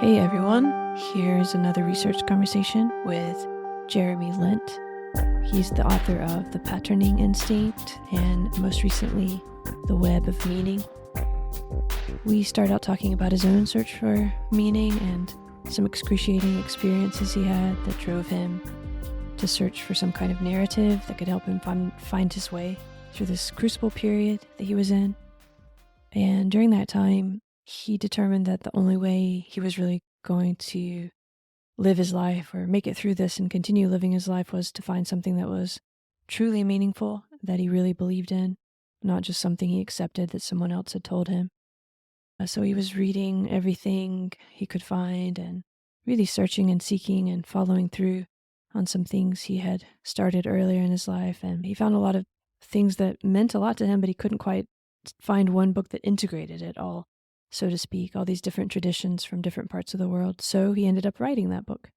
Hey everyone, here's another research conversation with Jeremy Lent. He's the author of The Patterning Instinct and most recently, The Web of Meaning. We start out talking about his own search for meaning and some excruciating experiences he had that drove him to search for some kind of narrative that could help him find his way through this crucible period that he was in. And during that time, he determined that the only way he was really going to live his life or make it through this and continue living his life was to find something that was truly meaningful, that he really believed in, not just something he accepted that someone else had told him. So he was reading everything he could find and really searching and seeking and following through on some things he had started earlier in his life. And he found a lot of things that meant a lot to him, but he couldn't quite find one book that integrated it all, so to speak, all these different traditions from different parts of the world. So he ended up writing that book.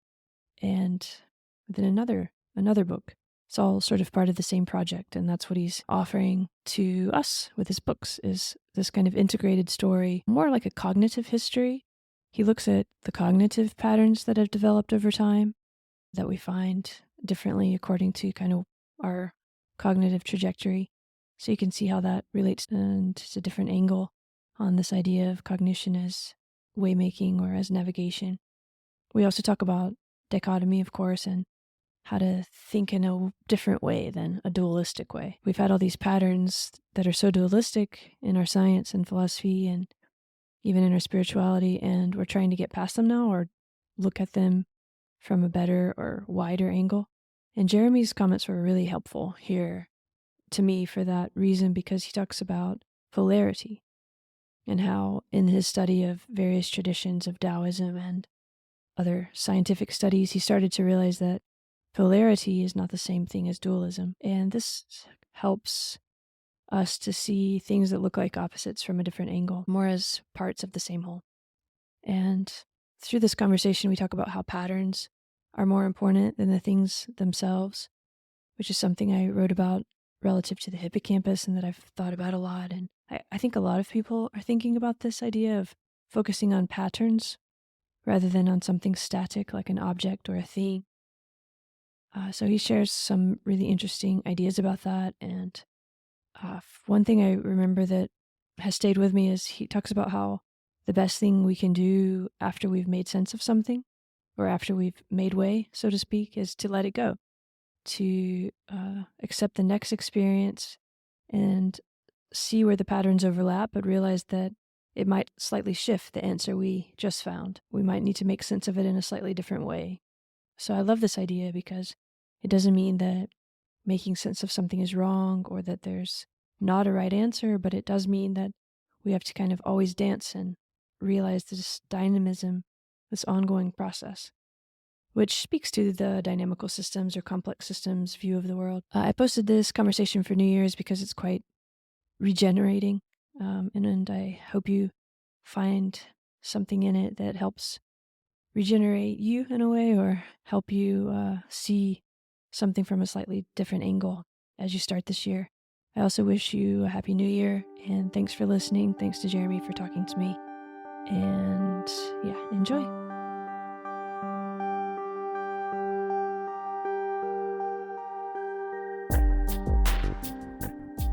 And then another book. It's all sort of part of the same project, and that's what he's offering to us with his books, is this kind of integrated story, more like a cognitive history. He looks at the cognitive patterns that have developed over time that we find differently according to kind of our cognitive trajectory. So you can see how that relates, and it's a different angle on this idea of cognition as waymaking or as navigation. We also talk about dichotomy, of course, and how to think in a different way than a dualistic way. We've had all these patterns that are so dualistic in our science and philosophy and even in our spirituality, and we're trying to get past them now or look at them from a better or wider angle. And Jeremy's comments were really helpful here to me for that reason, because he talks about polarity and how in his study of various traditions of Taoism and other scientific studies, he started to realize that polarity is not the same thing as dualism. And this helps us to see things that look like opposites from a different angle, more as parts of the same whole. And through this conversation, we talk about how patterns are more important than the things themselves, which is something I wrote about relative to the hippocampus and that I've thought about a lot. And I think a lot of people are thinking about this idea of focusing on patterns rather than on something static like an object or a thing. So he shares some really interesting ideas about that. And one thing I remember that has stayed with me is he talks about how the best thing we can do after we've made sense of something, or after we've made way, so to speak, is to let it go, to accept the next experience and see where the patterns overlap, but realize that it might slightly shift the answer we just found. We might need to make sense of it in a slightly different way. So I love this idea because it doesn't mean that making sense of something is wrong or that there's not a right answer, but it does mean that we have to kind of always dance and realize this dynamism, this ongoing process, which speaks to the dynamical systems or complex systems view of the world. I posted this conversation for New Year's because it's quite regenerating, and I hope you find something in it that helps regenerate you in a way, or help you see something from a slightly different angle as you start this year. I also wish you a happy new year, and thanks for listening. Thanks to Jeremy for talking to me. And yeah, enjoy.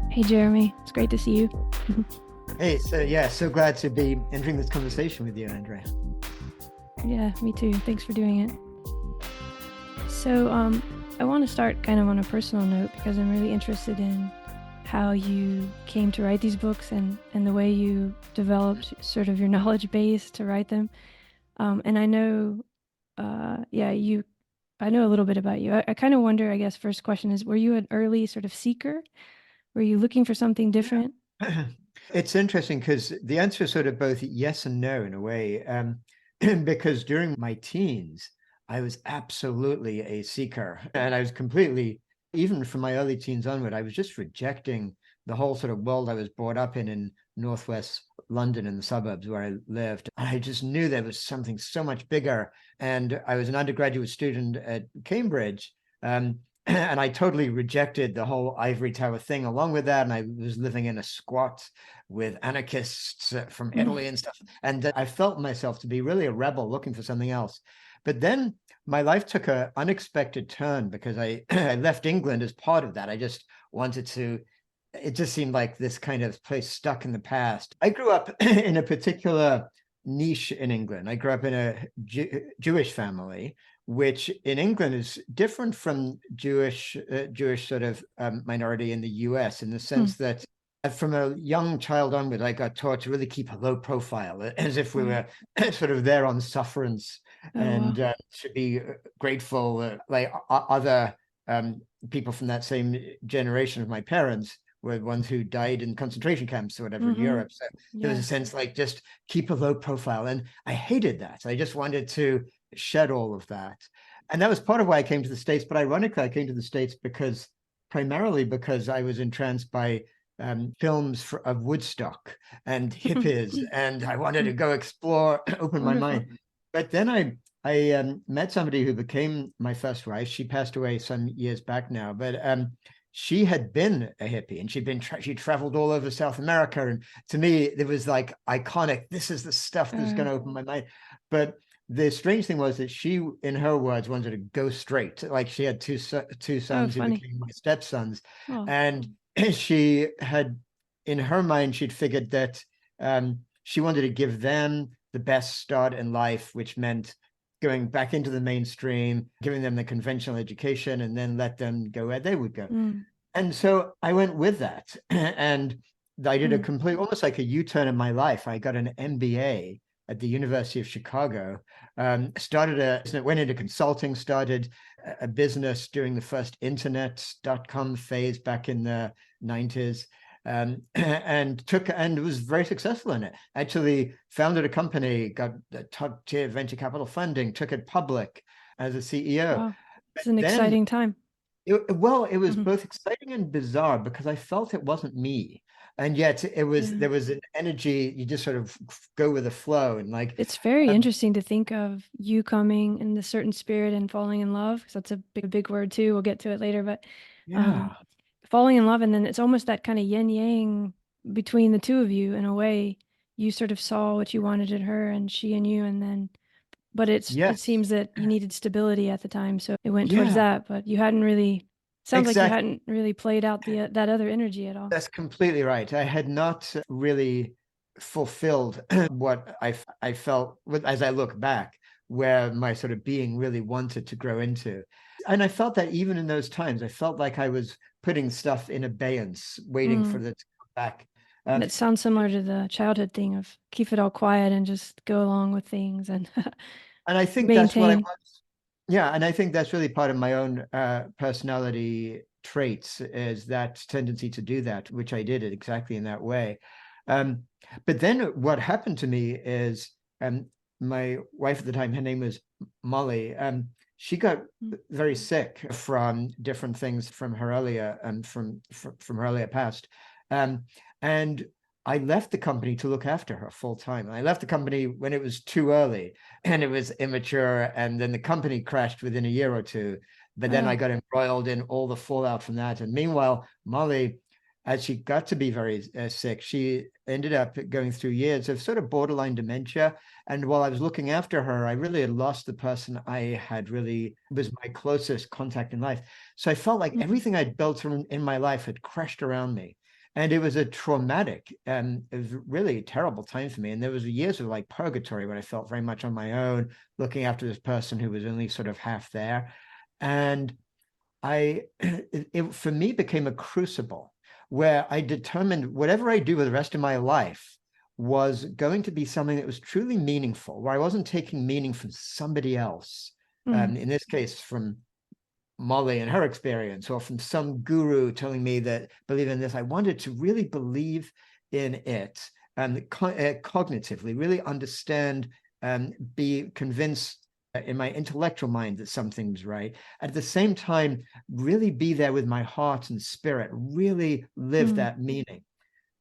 Hey, Jeremy. It's great to see you. Hey, so glad to be entering this conversation with you, Andrea. Yeah, me too. Thanks for doing it. So I want to start kind of on a personal note because I'm really interested in how you came to write these books and the way you developed sort of your knowledge base to write them. And I know, I know a little bit about you. I kind of wonder, I guess, first question is, were you an early sort of seeker? Were you looking for something different? It's interesting because the answer is sort of both yes and no in a way. Because during my teens, I was absolutely a seeker, and I was completely, even from my early teens onward, I was just rejecting the whole sort of world I was brought up in Northwest London, in the suburbs where I lived. I just knew there was something so much bigger. And I was an undergraduate student at Cambridge, and I totally rejected the whole ivory tower thing along with that. And I was living in a squat with anarchists from Italy and stuff. And I felt myself to be really a rebel looking for something else. But then my life took an unexpected turn because I, I left England as part of that. I just wanted to, it just seemed like this kind of place stuck in the past. I grew up in a particular niche in England. I grew up in a Jewish family, which in England is different from Jewish sort of minority in the US, in the sense that from a young child onward, I got taught to really keep a low profile, as if we were sort of there on sufferance and should be grateful, like other people from that same generation of my parents were ones who died in concentration camps or whatever in Europe. So there was a sense like just keep a low profile. And I hated that. I just wanted to shed all of that. And that was part of why I came to the States. But ironically, I came to the States primarily because I was entranced by films of Woodstock and hippies, and I wanted to go explore, open my mind. But then I met somebody who became my first wife. She passed away some years back now, but she had been a hippie, and she traveled all over South America. And to me, it was like iconic. This is the stuff that's going to open my mind. But the strange thing was that she, in her words, wanted to go straight. Like she had two sons who became my stepsons. And she had, in her mind, she'd figured that she wanted to give them the best start in life, which meant going back into the mainstream, giving them the conventional education, and then let them go where they would go. And so I went with that. And I did a complete, almost like a U-turn in my life. I got an MBA at the University of Chicago, went into consulting, started a business during the first internet.com phase back in the 90s. And was very successful in it. Actually founded a company, got the top tier venture capital funding, took it public as a CEO. Wow. It's an exciting time. It was both exciting and bizarre because I felt it wasn't me. And yet there was an energy, you just sort of go with the flow. And like, it's very interesting to think of you coming in a certain spirit and falling in love, because that's a big word too. We'll get to it later, but falling in love, and then it's almost that kind of yin yang between the two of you. In a way, you sort of saw what you wanted in her and she in you, and then it seems that you needed stability at the time, so it went towards that, but you hadn't really like you hadn't really played out that other energy at all. That's completely right. I had not really fulfilled what I felt as I look back, where my sort of being really wanted to grow into. And I felt that even in those times, I felt like I was putting stuff in abeyance, waiting for it to come back. And it sounds similar to the childhood thing of keep it all quiet and just go along with things and I think that's what I was. Yeah, and I think that's really part of my own personality traits, is that tendency to do that, which I did it exactly in that way. But then what happened to me is my wife at the time, her name was Molly, she got very sick from different things from her earlier from her earlier past. And I left the company to look after her full time. And I left the company when it was too early and it was immature. And then the company crashed within a year or two. But then I got embroiled in all the fallout from that. And meanwhile, Molly, as she got to be very sick, she ended up going through years of sort of borderline dementia. And while I was looking after her, I really had lost the person I had really was my closest contact in life. So I felt like everything I'd built in my life had crashed around me. And it was a traumatic, it was really a terrible time for me. And there was years of like purgatory when I felt very much on my own, looking after this person who was only sort of half there. And it for me became a crucible where I determined whatever I do with the rest of my life was going to be something that was truly meaningful, where I wasn't taking meaning from somebody else. In this case, from Molly and her experience, or from some guru telling me that believe in this. I wanted to really believe in it and cognitively really understand and be convinced in my intellectual mind that something's right. At the same time, really be there with my heart and spirit, really live that meaning.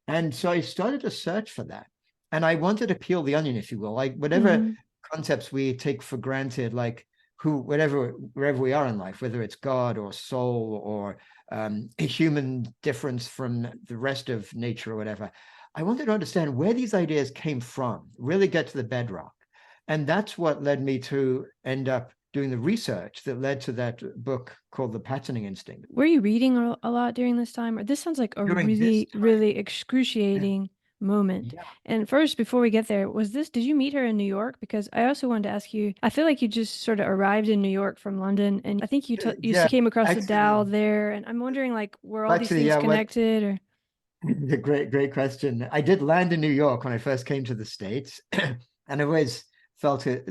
And so I started a search for that. And I wanted to peel the onion, if you will, like whatever concepts we take for granted, like wherever we are in life, whether it's God or soul or a human difference from the rest of nature or whatever. I wanted to understand where these ideas came from, really get to the bedrock. And that's what led me to end up doing the research that led to that book called The Patterning Instinct. Were you reading a lot during this time? Or this sounds like a During this really, time, really excruciating moment. yeah, And first, before we get there, did you meet her in New York? Because I also wanted to ask you, I feel like you just sort of arrived in New York from London, and I think you yeah, came across the actually, Tao there, and I'm wondering, like, were all these actually, things yeah, what connected, or? a great question. I did land in New York when I first came to the States, and I always felt a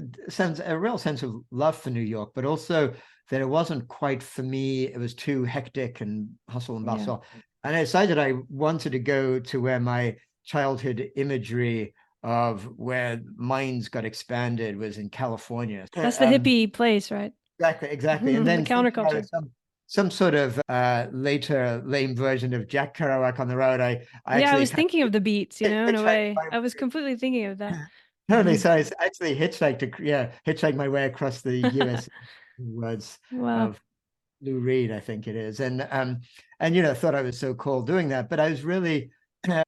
real sense of love for New York, but also that it wasn't quite for me. It was too hectic and hustle and Yeah. bustle. And I decided I wanted to go to where my childhood imagery of where minds got expanded was in California. That's the hippie place, right? Exactly. And The then thinking I counterculture. was some sort of later lame version of Jack Kerouac on the road, I Yeah, I actually was kind thinking of the beats, of in a hitchhiked way. my I was completely thinking of that. totally. So I actually hitchhiked my way across the US words Wow. of Lou Reed, I think it is. And thought I was so cool doing that. But I was really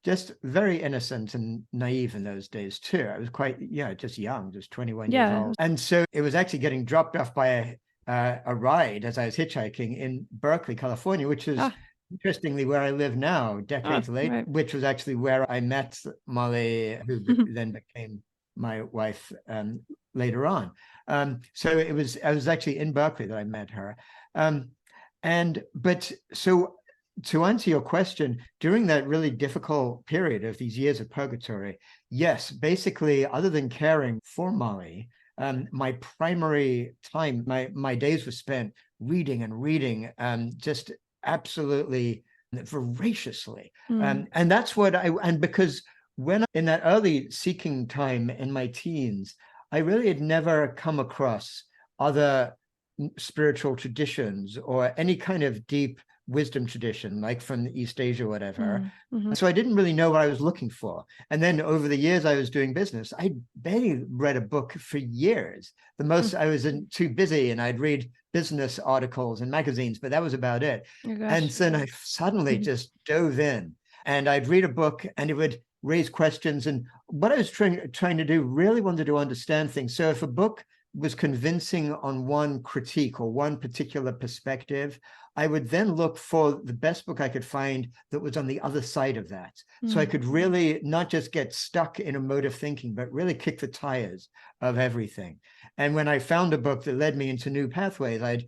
just very innocent and naive in those days too. I was quite, just young, just 21 years Yeah. old. And so it was actually getting dropped off by a ride as I was hitchhiking in Berkeley, California, which is Ah, interestingly where I live now, decades later, right. which was actually where I met Molly, who then became my wife later on. So I was actually in Berkeley that I met her. But so to answer your question, during that really difficult period of these years of purgatory, yes, basically, other than caring for Molly, my primary time, my days were spent reading and reading, just absolutely voraciously. Mm, And that's and because when in that early seeking time in my teens, I really had never come across other spiritual traditions or any kind of deep wisdom tradition, like from East Asia or whatever. mm-hmm. So I didn't really know what I was looking for. And then over the years I was doing business, I barely read a book for years. The most I was too busy, and I'd read business articles and magazines, but that was about it. Oh And gosh. then I suddenly just dove in, and I'd read a book and it would raise questions. And what I was trying to do, really wanted to understand things. So if a book was convincing on one critique or one particular perspective, I would then look for the best book I could find that was on the other side of that. So I could really not just get stuck in a mode of thinking, but really kick the tires of everything. And when I found a book that led me into new pathways, I'd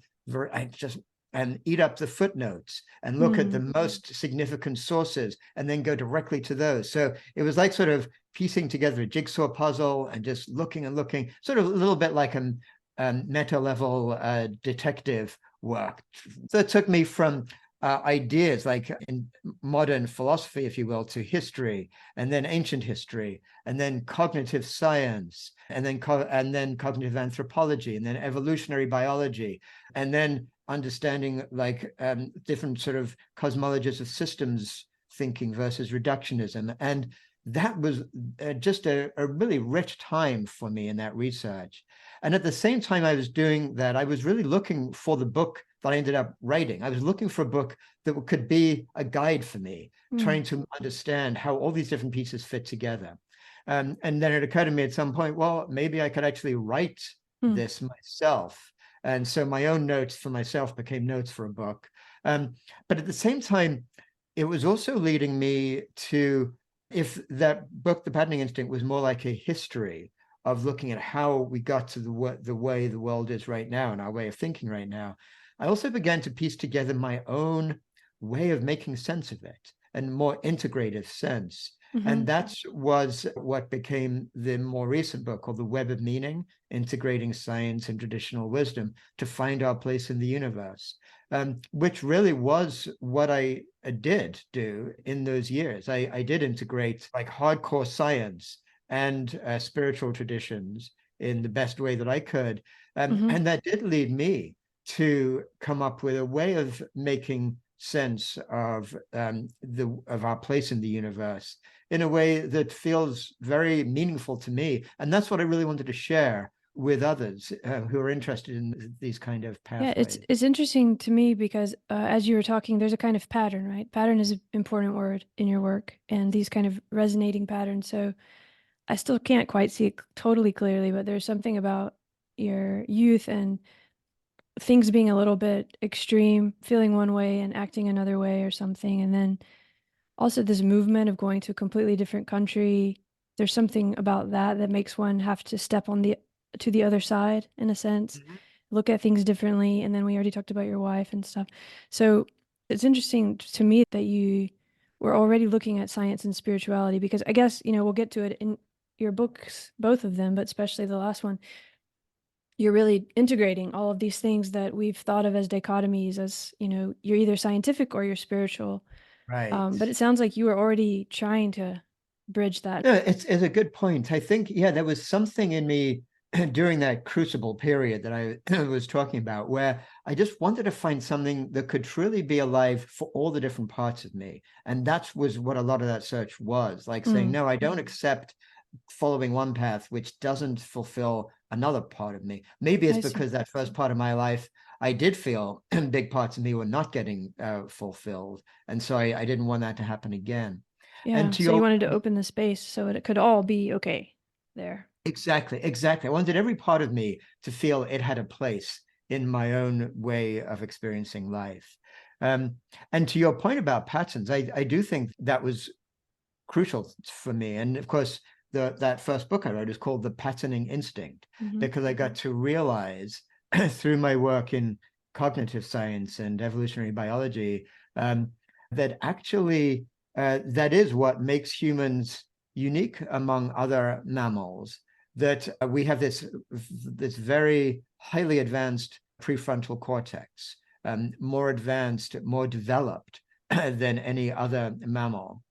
just and eat up the footnotes and look at the most significant sources and then go directly to those. So it was like sort of piecing together a jigsaw puzzle and just looking and looking, sort of a little bit like a meta level detective work. So it took me from ideas like in modern philosophy, if you will, to history, and then ancient history, and then cognitive science, and then cognitive anthropology, and then evolutionary biology, and then understanding like different sort of cosmologies of systems thinking versus reductionism. And that was just a really rich time for me in that research. And at the same time I was doing that, I was really looking for the book that I ended up writing. I was looking for a book that could be a guide for me, trying to understand how all these different pieces fit together. And then it occurred to me at some point, well, maybe I could actually write this myself. And so my own notes for myself became notes for a book. But at the same time, it was also leading me to, if that book, The Patterning Instinct, was more like a history of looking at how we got to the way the world is right now and our way of thinking right now, I also began to piece together my own way of making sense of it, and more integrative sense. And that was what became the more recent book called The Web of Meaning, Integrating Science and Traditional Wisdom to Find Our Place in the Universe, which really was what I did do in those years. I did integrate like hardcore science and spiritual traditions in the best way that I could. And that did lead me to come up with a way of making sense of our place in the universe in a way that feels very meaningful to me. And that's what I really wanted to share with others who are interested in these kind of Yeah, pathways. it's interesting to me because as you were talking, there's a kind of pattern, right? Pattern is an important word in your work, and these kind of resonating patterns. So I still can't quite see it totally clearly, but there's something about your youth and things being a little bit extreme, feeling one way and acting another way or something. And then also this movement of going to a completely different country. There's something about that that makes one have to step on the other side in a sense, Mhm. look at things differently. And then we already talked about your wife and stuff. So it's interesting to me that you were already looking at science and spirituality because I guess, we'll get to it in your books, both of them, but especially the last one you're really integrating all of these things that we've thought of as dichotomies as, you're either scientific or you're spiritual. Right. But it sounds like you were already trying to bridge that. No, it's a good point. I think, yeah, there was something in me during that crucible period that I was talking about where I just wanted to find something that could truly be alive for all the different parts of me. And that was what a lot of that search was like saying, Mm, no, I don't accept following one path which doesn't fulfill another part of me. Maybe it's I see. because that first part of my life, I did feel big parts of me were not getting fulfilled. And so I didn't want that to happen again. And Yeah. to So you your wanted to open the space so it could all be okay there. exactly, exactly. I wanted every part of me to feel it had a place in my own way of experiencing life. Um, and to your point about patterns, I do think that was crucial for me. And of course, that first book I wrote is called The Patterning Instinct, Hmm. because I got to realize through my work in cognitive science and evolutionary biology um, that actually that is what makes humans unique among other mammals. That we have this very highly advanced prefrontal cortex, more advanced, more developed than any other mammal.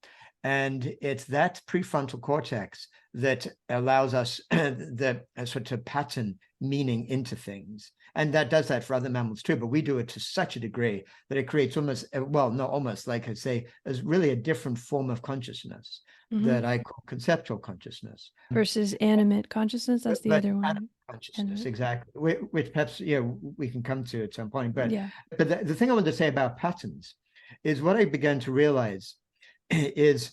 And it's that prefrontal cortex that allows us the sort of pattern meaning into things. And that does that for other mammals too, but we do it to such a degree that it creates almost, well, not almost, like I say, as really a different form of consciousness Hmm. that I call conceptual consciousness. Versus animate consciousness. That's the But other animal one. consciousness, Animate. exactly, which perhaps we can come to at some point. But Yeah. the thing I want to say about patterns is what I began to realize is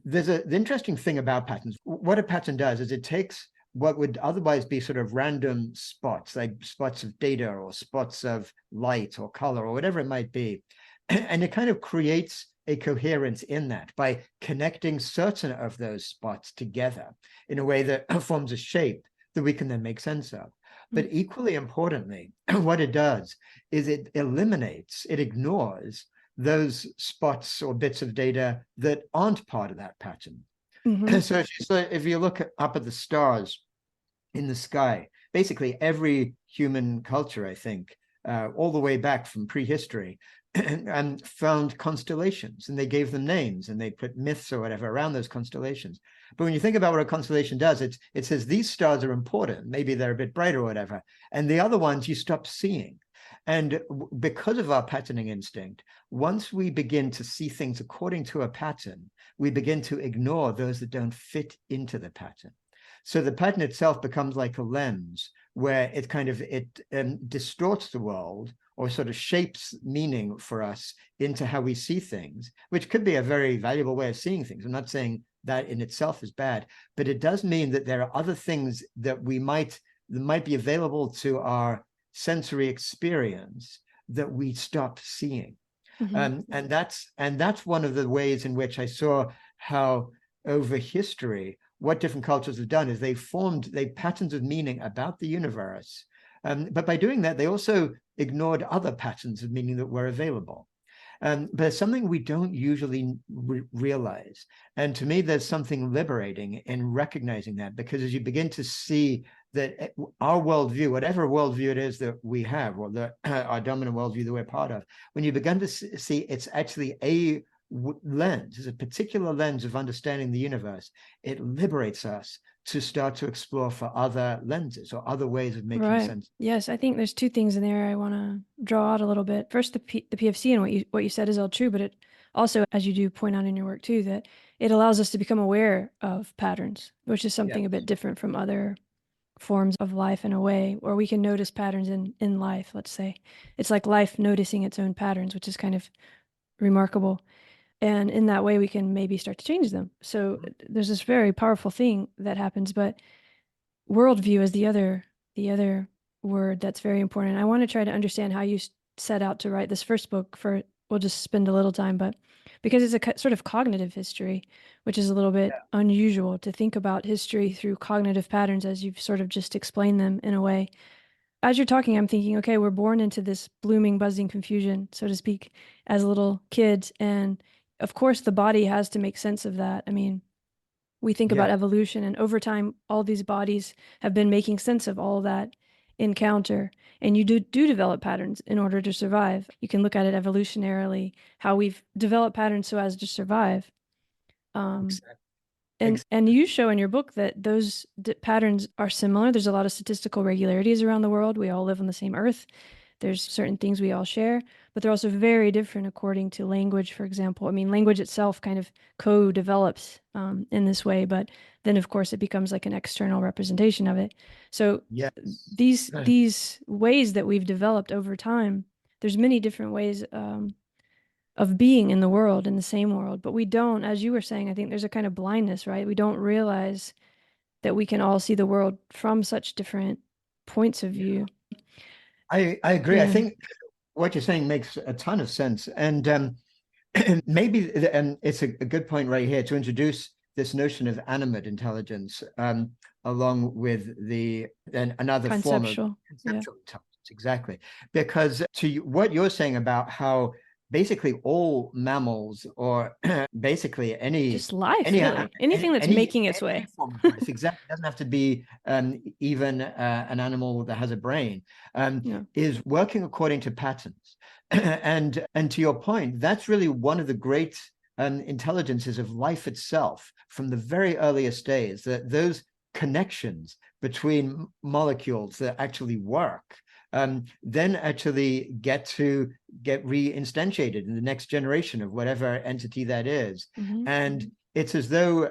the interesting thing about patterns. What a pattern does is it takes what would otherwise be sort of random spots, like spots of data or spots of light or color or whatever it might be, and it kind of creates a coherence in that by connecting certain of those spots together in a way that forms a shape that we can then make sense of. Mm. But equally importantly, what it does is it eliminates, it ignores those spots or bits of data that aren't part of that pattern. Hmm. So if you look up at the stars in the sky, basically every human culture, I think, all the way back from prehistory, and found constellations and they gave them names and they put myths or whatever around those constellations. But when you think about what a constellation does, it says these stars are important, maybe they're a bit brighter or whatever, and the other ones you stop seeing. And because of our patterning instinct, once we begin to see things according to a pattern, we begin to ignore those that don't fit into the pattern. So the pattern itself becomes like a lens where it distorts the world or sort of shapes meaning for us into how we see things, which could be a very valuable way of seeing things. I'm not saying that in itself is bad, but it does mean that there are other things that might be available to our sensory experience that we stop seeing. Hmm. And that's one of the ways in which I saw how over history, what different cultures have done is they formed patterns of meaning about the universe. But by doing that, they also ignored other patterns of meaning that were available. But it's something we don't usually realize. And to me, there's something liberating in recognizing that, because as you begin to see that our worldview, whatever worldview it is that we have, or our dominant worldview that we're part of, when you begin to see it's actually a lens, is a particular lens of understanding the universe, it liberates us to start to explore for other lenses or other ways of making Right. sense. Yes, I think there's two things in there I want to draw out a little bit. First, the PFC and what you said is all true, but it also, as you do point out in your work too, that it allows us to become aware of patterns, which is Yeah. something a bit different from other forms of life in a way, or we can notice patterns in life, let's say. It's like life noticing its own patterns, which is kind of remarkable. And in that way, we can maybe start to change them. So there's this very powerful thing that happens, but worldview is the other word that's very important. I want to try to understand how you set out to write this first book. We'll just spend a little time, but because it's a sort of cognitive history, which is a little bit unusual to think about history through cognitive patterns as you've sort of just explained them in a way. As you're talking, I'm thinking, okay, we're born into this blooming, buzzing confusion, so to speak, as little kids. And of course, the body has to make sense of that. I mean, we think Yeah, about evolution, and over time, all these bodies have been making sense of all that encounter. And you do develop patterns in order to survive. You can look at it evolutionarily, how we've developed patterns so as to survive. Um, exactly. and you show in your book that those patterns are similar. There's a lot of statistical regularities around the world. We all live on the same earth. There's certain things we all share, but they're also very different according to language, for example. I mean, language itself kind of co-develops in this way, but then of course it becomes like an external representation of it. So Yes. these ways that we've developed over time, there's many different ways of being in the world, in the same world, but we don't, as you were saying, I think there's a kind of blindness, right? We don't realize that we can all see the world from such different points of view. I agree. I Yeah, think what you're saying makes a ton of sense. And maybe it's a good point right here to introduce this notion of animate intelligence along with another form of conceptual. Yeah. conceptual intelligence. Exactly. Because what you're saying about how basically all mammals or basically Just life, any really. Anything that's making its way. any form of life, exactly, it doesn't have to be even an animal that has a brain, Yeah. is working according to patterns. And to your point, that's really one of the great intelligences of life itself from the very earliest days, that those connections between molecules that actually work then actually get reinstantiated in the next generation of whatever entity that is. Mm-hmm. And it's as though,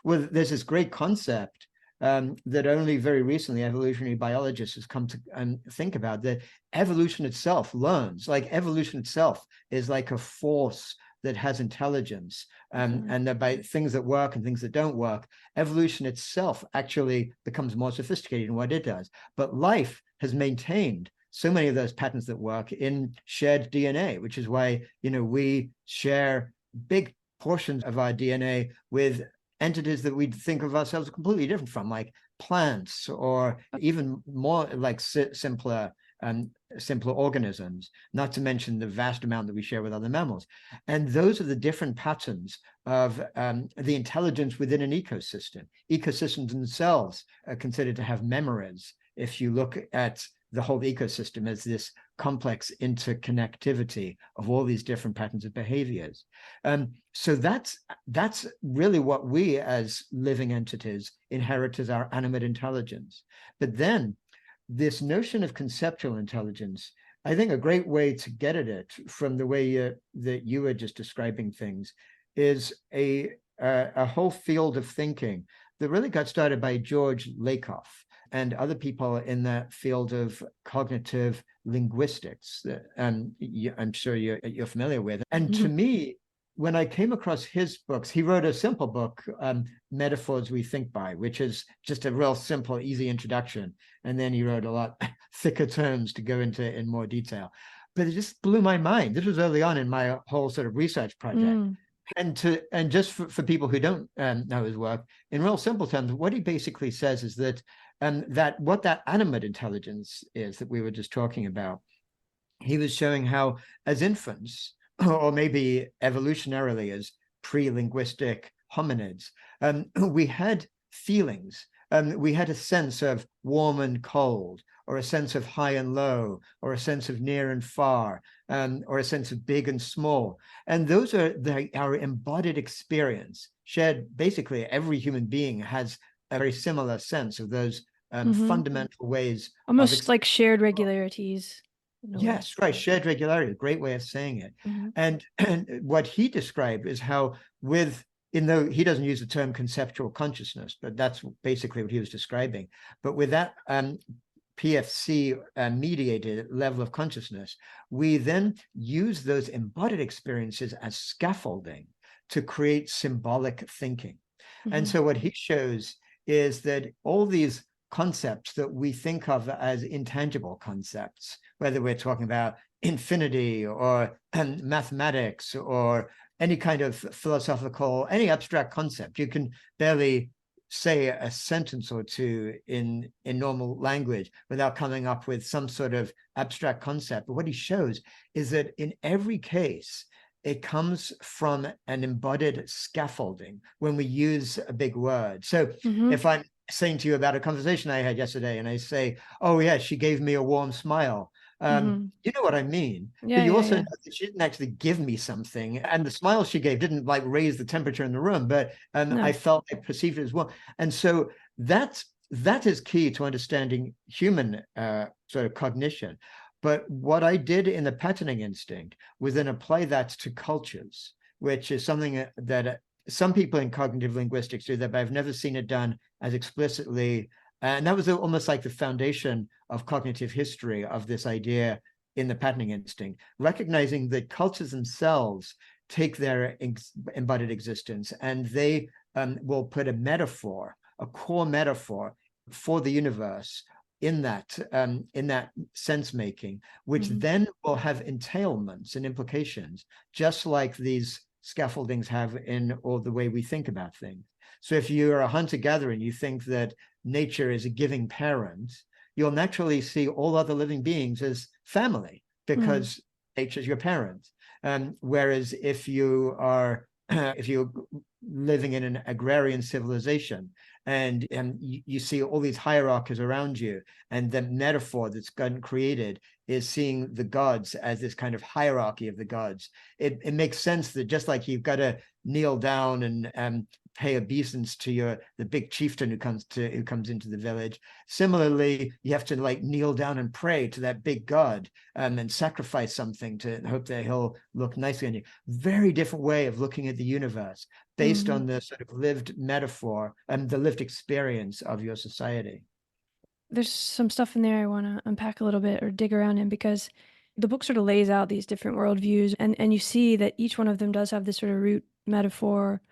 well, there's this great concept that only very recently evolutionary biologists has come to think about, that evolution itself learns, like evolution itself is like a force that has intelligence, and that by things that work and things that don't work, evolution itself actually becomes more sophisticated in what it does. But life has maintained so many of those patterns that work in shared DNA, which is why, we share big portions of our DNA with entities that we think of ourselves completely different from, like plants, or even more like simpler organisms, not to mention the vast amount that we share with other mammals. And those are the different patterns of the intelligence within an ecosystem. Ecosystems themselves are considered to have memories. If you look at the whole ecosystem as this complex interconnectivity of all these different patterns of behaviors. So that's really what we as living entities inherit as our animate intelligence. But then this notion of conceptual intelligence, I think a great way to get at it from the way that you were just describing things, is a whole field of thinking that really got started by George Lakoff and other people in that field of cognitive linguistics that I'm sure you're familiar with. And to me, when I came across his books, he wrote a simple book, Metaphors We Think By, which is just a real simple, easy introduction. And then he wrote a lot thicker terms to go into in more detail. But it just blew my mind. This was early on in my whole sort of research project. And just for people who don't know his work, in real simple terms, what he basically says is that that what that animate intelligence is that we were just talking about, he was showing how as infants, or maybe evolutionarily as pre-linguistic hominids, we had feelings. We had a sense of warm and cold, or a sense of high and low, or a sense of near and far, or a sense of big and small. And those are our embodied experience, shared. Basically, every human being has a very similar sense of those fundamental ways. Almost like shared regularities. Yes, right. Shared regularity, a great way of saying it. And what he described is how with even though he doesn't use the term conceptual consciousness, but that's basically what he was describing. But with that PFC mediated level of consciousness, we then use those embodied experiences as scaffolding to create symbolic thinking. And so what he shows is that all these concepts that we think of as intangible concepts, whether we're talking about infinity or mathematics or any kind of philosophical, any abstract concept, you can barely say a sentence or two in normal language without coming up with some sort of abstract concept. But what he shows is that in every case, it comes from an embodied scaffolding when we use a big word. So if I'm saying to you about a conversation I had yesterday and I say, oh yeah, she gave me a warm smile, you know what I mean, but you also know that she didn't actually give me something, and the smile she gave didn't like raise the temperature in the room, but I perceived it as well. And so that is key to understanding human sort of cognition. But what I did in the patterning instinct was then apply that to cultures, which is something that some people in cognitive linguistics do that, but I've never seen it done as explicitly. And that was almost like the foundation of cognitive history of this idea in the patterning instinct, recognizing that cultures themselves take their embodied existence and they will put a metaphor, a core metaphor for the universe in that sense making, which then will have entailments and implications, just like these scaffoldings have in all the way we think about things. So if you're a hunter-gatherer and you think that nature is a giving parent, you'll naturally see all other living beings as family because nature is your parent. Whereas if you are if you're living in an agrarian civilization and you see all these hierarchies around you, and the metaphor that's gotten created is seeing the gods as this kind of hierarchy of the gods, it makes sense that just like you've got to kneel down and pay obeisance to the big chieftain who comes into the village, similarly you have to like kneel down and pray to that big god and sacrifice something to hope that he'll look nicely on you. Very different way of looking at the universe based on the sort of lived metaphor and the lived experience of your society. There's some stuff in there I want to unpack a little bit or dig around in, because the book sort of lays out these different worldviews, and you see that each one of them does have this sort of root metaphor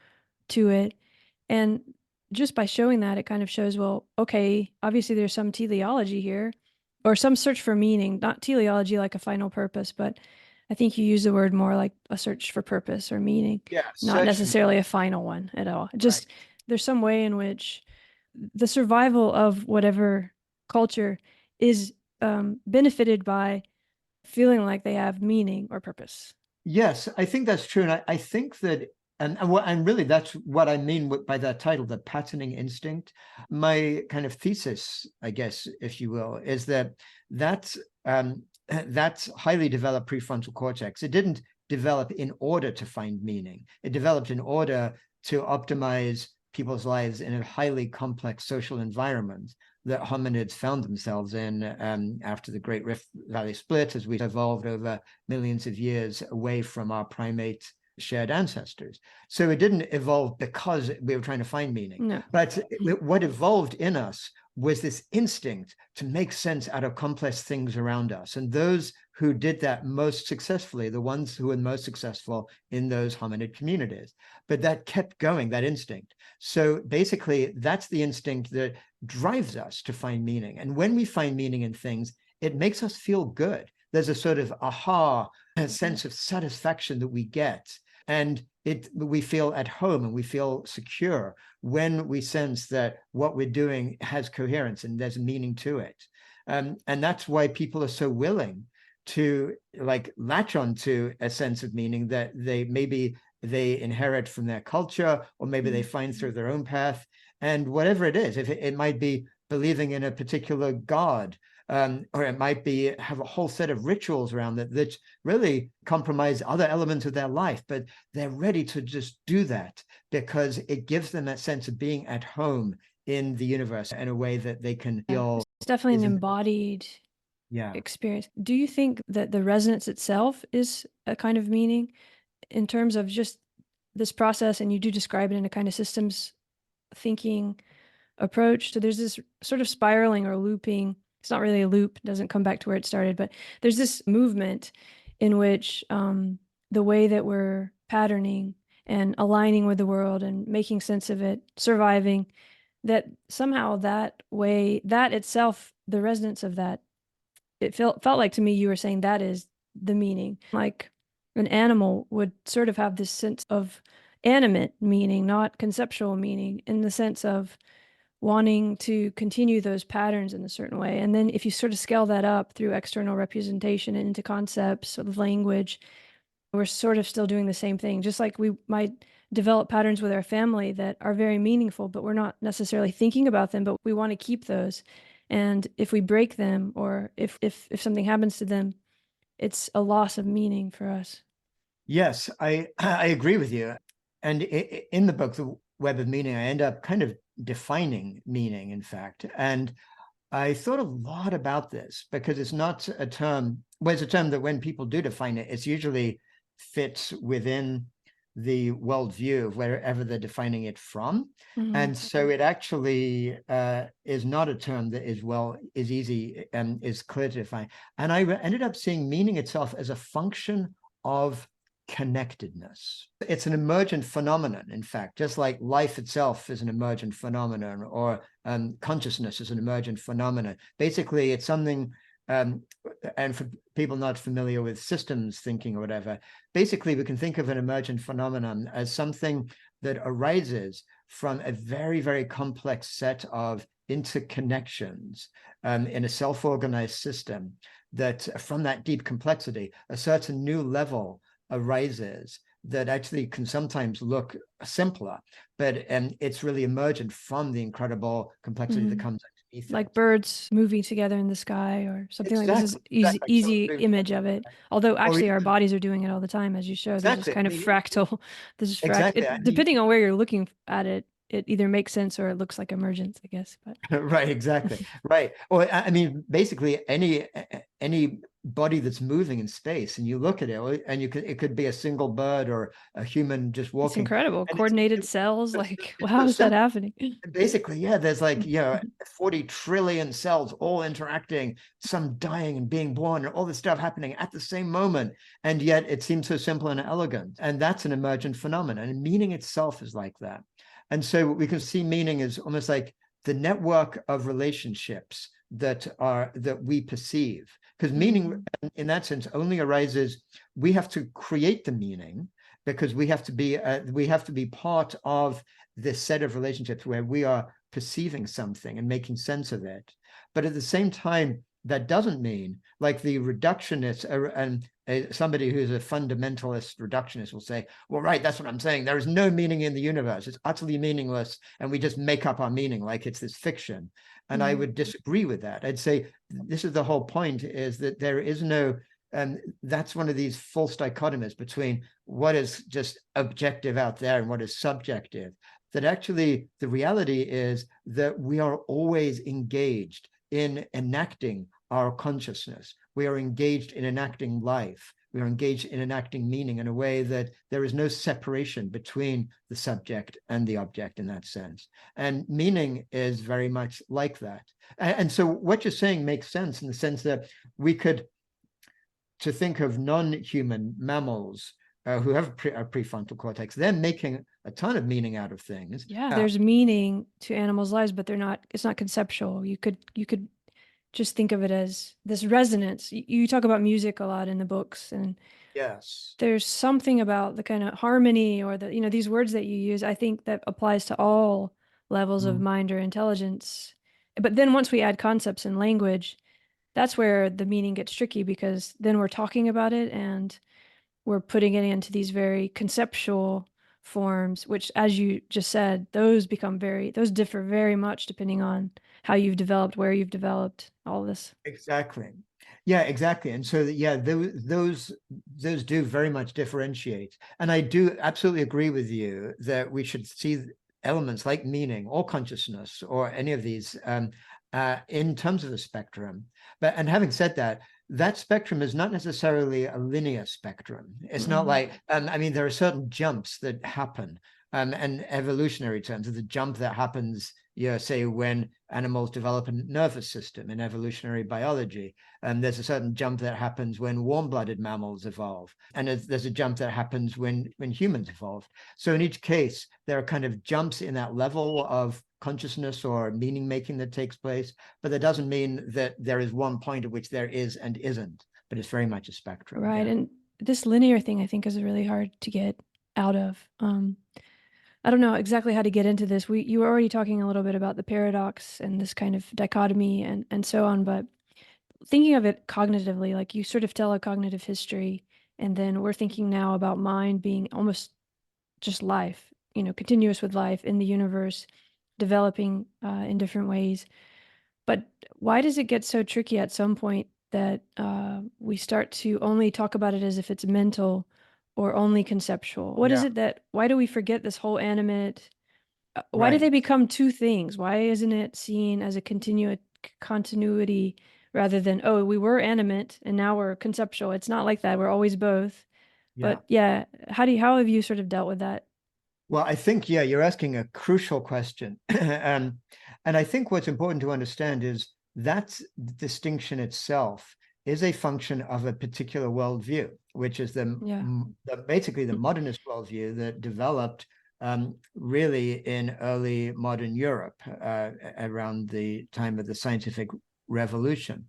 to it. And just by showing that, it kind of shows, well, okay, obviously there's some teleology here, or some search for meaning, not teleology like a final purpose, but I think you use the word more like a search for purpose or meaning, not necessarily a final one at all. Just there's some way in which the survival of whatever culture is benefited by feeling like they have meaning or purpose. Yes, I think that's true. And I think that, and really that's what I mean by that title, the patterning instinct. My kind of thesis, I guess, if you will, is that that's highly developed prefrontal cortex. It didn't develop in order to find meaning. It developed in order to optimize people's lives in a highly complex social environment that hominids found themselves in after the Great Rift Valley split, as we evolved over millions of years away from our primate shared ancestors. So it didn't evolve because we were trying to find meaning. No. But what evolved in us was this instinct to make sense out of complex things around us. And those who did that most successfully, the ones who were most successful in those hominid communities. But that kept going, that instinct. So basically, that's the instinct that drives us to find meaning. And when we find meaning in things, it makes us feel good. There's a sort of a sense of satisfaction that we get. And we feel at home and we feel secure when we sense that what we're doing has coherence and there's meaning to it. And that's why people are so willing to like latch onto a sense of meaning that they inherit from their culture, or maybe they find through their own path. And whatever it is, if it might be believing in a particular god, or it might be have a whole set of rituals around that really compromise other elements of their life, but they're ready to just do that because it gives them that sense of being at home in the universe in a way that they can feel. It's definitely an embodied experience. Do you think that the resonance itself is a kind of meaning in terms of just this process, and you do describe it in a kind of systems thinking approach. So there's this sort of spiraling or looping. It's not really a loop, it doesn't come back to where it started, but there's this movement in which the way that we're patterning and aligning with the world and making sense of it, surviving, that somehow that way, that itself, the resonance of that, it felt like to me you were saying that is the meaning. Like an animal would sort of have this sense of animate meaning, not conceptual meaning, in the sense of wanting to continue those patterns in a certain way. And then if you sort of scale that up through external representation and into concepts of language, we're sort of still doing the same thing. Just like we might develop patterns with our family that are very meaningful, but we're not necessarily thinking about them, but we want to keep those. And if we break them, or if something happens to them, it's a loss of meaning for us. Yes, I agree with you. And in the book, The Web of Meaning, I end up kind of defining meaning, in fact. And I thought a lot about this because it's not a term, well, it's a term that when people do define it, it's usually fits within the worldview of wherever they're defining it from. Mm-hmm. And so it actually is not a term that is easy and is clear to define. And I ended up seeing meaning itself as a function of connectedness. It's an emergent phenomenon, in fact, just like life itself is an emergent phenomenon, or consciousness is an emergent phenomenon. Basically, it's something, and for people not familiar with systems thinking or whatever, basically we can think of an emergent phenomenon as something that arises from a very, very complex set of interconnections in a self-organized system, that from that deep complexity, a certain new level arises that actually can sometimes look simpler, but it's really emergent from the incredible complexity that comes underneath like it. birds moving together in the sky or something. Exactly, like this is easy exactly. easy image of it, although actually our Even, bodies are doing it all the time, as you show. There's this exactly. kind I of mean, fractal, exactly. I mean, depending on where you're looking at it, it either makes sense or it looks like emergence, I guess. But right, exactly, right. Or I mean, basically any body that's moving in space, and you look at it, and it could be a single bird or a human just it's walking, incredible. and Coordinated cells, like, how so is that simple. happening? Basically, yeah, there's like 40 trillion cells all interacting, some dying and being born, and all this stuff happening at the same moment, and yet it seems so simple and elegant. And that's an emergent phenomenon, and meaning itself is like that. And so we can see meaning as almost like the network of relationships that we perceive, because meaning in that sense only arises, we have to create the meaning, because we have to be part of this set of relationships where we are perceiving something and making sense of it. But at the same time, that doesn't mean, like the reductionist and somebody who's a fundamentalist reductionist will say, well, right, that's what I'm saying. There is no meaning in the universe. It's utterly meaningless. And we just make up our meaning like it's this fiction. And I would disagree with that. I'd say this is the whole point, is that there is no, that's one of these false dichotomies between what is just objective out there and what is subjective. That actually the reality is that we are always engaged in enacting our consciousness. We are engaged in enacting life. We are engaged in enacting meaning in a way that there is no separation between the subject and the object in that sense. And meaning is very much like that. And so what you're saying makes sense in the sense that we could, to think of non-human mammals who have a prefrontal cortex, they're making a ton of meaning out of things. Yeah, there's meaning to animals' lives, but it's not conceptual. You could just think of it as this resonance. You talk about music a lot in the books, and yes, there's something about the kind of harmony, or these words that you use, I think that applies to all levels of mind or intelligence. But then once we add concepts and language, that's where the meaning gets tricky, because then we're talking about it and we're putting it into these very conceptual forms, which, as you just said, those differ very much depending on how you've developed, where you've developed all this. exactly. Yeah, exactly. And so yeah, those do very much differentiate. And I do absolutely agree with you that we should see elements like meaning or consciousness or any of these in terms of the spectrum. And having said that, that spectrum is not necessarily a linear spectrum. It's not Mm. like, I mean, there are certain jumps that happen, and evolutionary terms, the jump that happens, say when animals develop a nervous system in evolutionary biology. There's a certain jump that happens when warm-blooded mammals evolve, and there's a jump that happens when humans evolve. So in each case, there are kind of jumps in that level of consciousness or meaning making that takes place, but that doesn't mean that there is one point at which there is and isn't, but it's very much a spectrum. Right. Yeah. And this linear thing, I think, is really hard to get out of. I don't know exactly how to get into this. You were already talking a little bit about the paradox and this kind of dichotomy and so on, but thinking of it cognitively, like you sort of tell a cognitive history, and then we're thinking now about mind being almost just life, continuous with life in the universe, developing in different ways. But why does it get so tricky at some point that we start to only talk about it as if it's mental or only conceptual? What is Yeah. it why do we forget this whole animate? Why do they Right. become two things? Why isn't it seen as a continuity rather than, oh, we were animate and now we're conceptual? It's not like that. We're always both. Yeah. But yeah, how have you sort of dealt with that? Well, I think, yeah, you're asking a crucial question. And I think what's important to understand is that distinction itself is a function of a particular worldview, which is Yeah. basically the modernist worldview that developed really in early modern Europe around the time of the scientific revolution.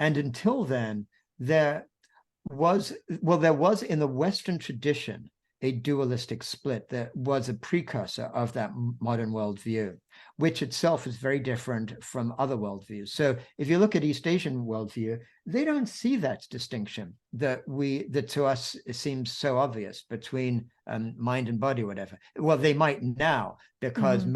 And until then, there there was in the Western tradition a dualistic split that was a precursor of that modern worldview, which itself is very different from other worldviews. So if you look at East Asian worldview, they don't see that distinction that to us it seems so obvious between mind and body, whatever. Well, they might now because Hmm.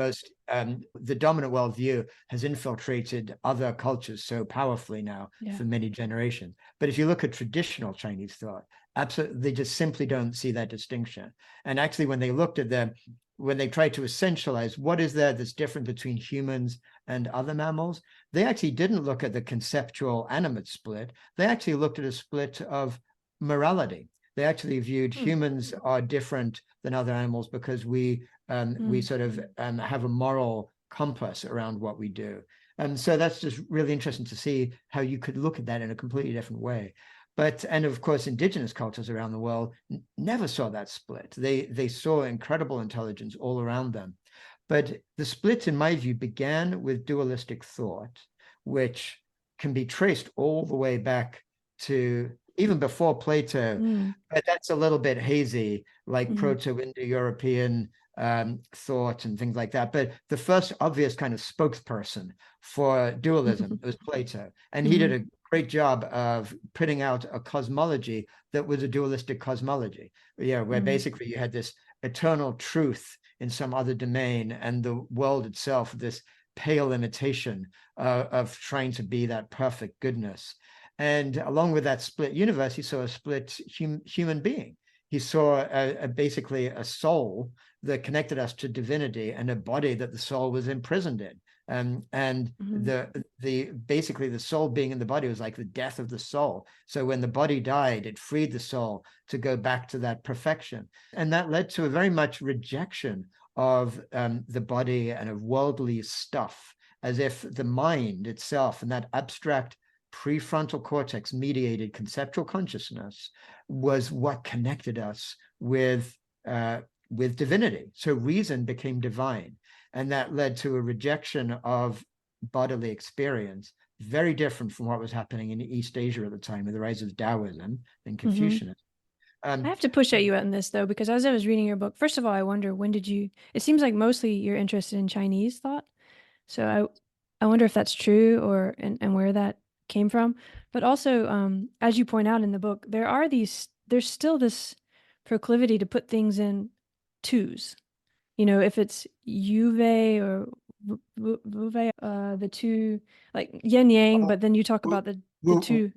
the dominant worldview has infiltrated other cultures so powerfully now Yeah. for many generations. But if you look at traditional Chinese thought, absolutely, they just simply don't see that distinction. And actually, when they tried to essentialize what is there that's different between humans and other mammals, they actually didn't look at the conceptual animate split. They actually looked at a split of morality. They actually viewed Hmm. humans are different than other animals because we Hmm. sort of have a moral compass around what we do. And so that's just really interesting to see how you could look at that in a completely different way. And of course, indigenous cultures around the world never saw that split. They saw incredible intelligence all around them. But the split, in my view, began with dualistic thought, which can be traced all the way back to even before Plato. Hmm. But that's a little bit hazy, like Hmm. Proto-Indo-European thought and things like that. But the first obvious kind of spokesperson for dualism was Plato. And he did Hmm. a great job of putting out a cosmology that was a dualistic cosmology, where Hmm. basically you had this eternal truth in some other domain and the world itself, this pale imitation of trying to be that perfect goodness. And along with that split universe, he saw a split human being. He saw basically a soul that connected us to divinity and a body that the soul was imprisoned in. And Hmm. the basically the soul being in the body was like the death of the soul. So when the body died, it freed the soul to go back to that perfection, and that led to a very much rejection of the body and of worldly stuff, as if the mind itself and that abstract prefrontal cortex mediated conceptual consciousness was what connected us with divinity. So reason became divine, and that led to a rejection of bodily experience, very different from what was happening in East Asia at the time with the rise of Taoism and Hmm. Confucianism. I Um, have to push at you on this though, because as I was reading your book, first of all, I wonder it seems like mostly you're interested in Chinese thought. So I wonder if that's true and where that came from. But also, as you point out in the book, there's still this proclivity to put things in twos. If it's Juve or Vuve, the two, like yin yang, oh, but then you talk Wu, about the Wu, two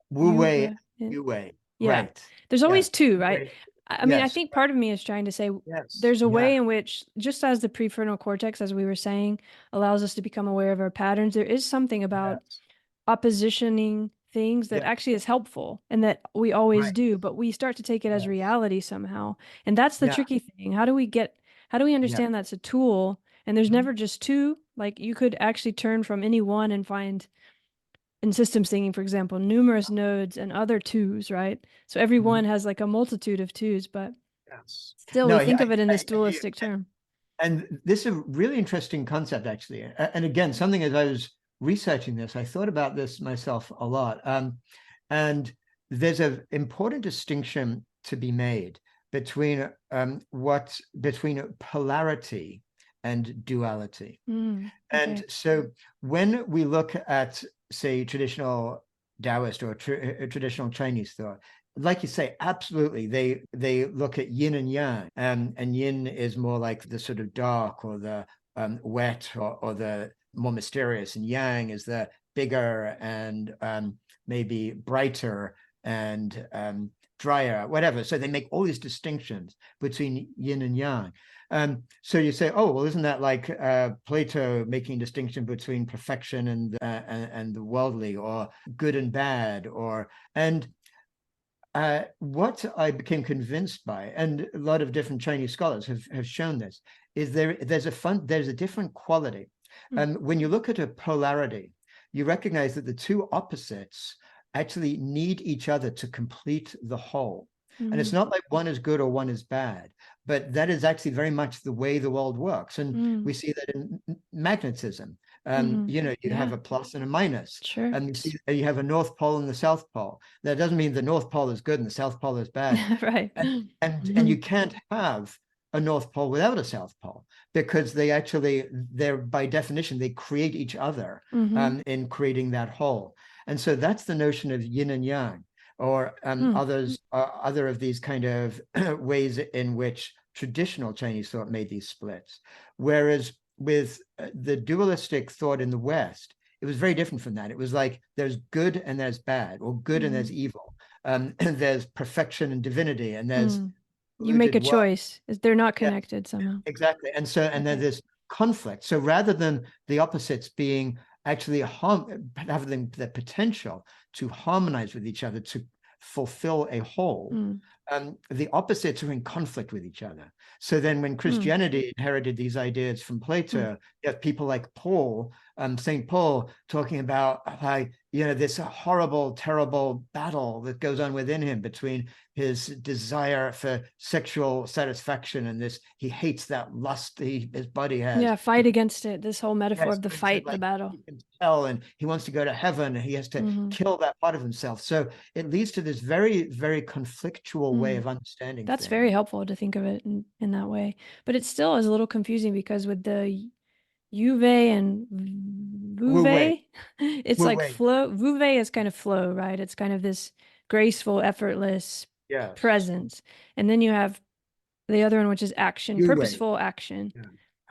Wu Wei, Juve. Yu Wei, Yeah. right? There's always Yes, two, Wu right? Wei, I mean, I yes, think right, part of me is trying to say yes, there's a way yeah, in which, just as the prefrontal cortex, as we were saying, allows us to become aware of our patterns, there is something about yes, oppositioning things that Yeah. actually is helpful and that we always Right. do, but we start to take it as Yes. reality somehow. And that's the Yeah. tricky thing. How do we Yeah. understand that's a tool and there's Mhm. never just two? Like you could actually turn from any one and find in systems thinking, for example, numerous nodes and other twos, right? So every Mhm. one has like a multitude of twos, but Yes. still No, we I, think of it in I this hear you. dualistic term. And this is a really interesting concept, actually. And again, something as I was researching this, I thought about this myself a lot. And there's an important distinction to be made between between polarity and duality. And Okay. so when we look at, say, traditional Taoist or traditional Chinese thought, like you say, absolutely, they look at yin and yang, and yin is more like the sort of dark or the wet or the more mysterious, and yang is the bigger and maybe brighter and drier, whatever. So they make all these distinctions between yin and yang. So you say, oh, well, isn't that like Plato making distinction between perfection and the worldly, or good and bad, or and what I became convinced by, and a lot of different Chinese scholars have shown this, is there's a different quality. When you look at a polarity, you recognize that the two opposites actually need each other to complete the whole. And it's Mm-hmm. not like one is good or one is bad, but that is actually very much the way the world works. And we see that in magnetism. You have Yeah, a plus and a minus. sure. And you see you have a North Pole and the South Pole. That doesn't mean the North Pole is good and the South Pole is bad. Right. And you can't have a North Pole without a South Pole, because they're by definition, they create each other Mm-hmm. in creating that whole. And so that's the notion of yin and yang, or other of these kind of ways in which traditional Chinese thought made these splits. Whereas with the dualistic thought in the West, it was very different from that. It was like there's good and there's bad, or good and there's evil. And there's perfection and divinity, and there's You make a polluted world. choice. They're not Yeah, connected somehow. exactly. And then Okay. there's conflict. So rather than the opposites being actually having the potential to harmonize with each other, to fulfill a whole, the opposites are in conflict with each other. So then when Christianity inherited these ideas from Plato, you have people like Paul, St. Paul, talking about this horrible, terrible battle that goes on within him between his desire for sexual satisfaction and this, he hates that lust his body has. Yeah, fight against it. This whole metaphor Yes, of the and so fight, the like battle. he can tell, and he wants to go to heaven, and he has to kill that part of himself. So it leads to this very, very conflictual way of understanding That's things. very helpful to think of it in that way. But it still is a little confusing because with the Juve and Wu Wei, Vuve, it's Wu like Wei. flow. Vuve is kind of flow, right? It's kind of this graceful, effortless Yes. presence. And then you have the other one, which is action, Yu Wei. purposeful action. Yeah.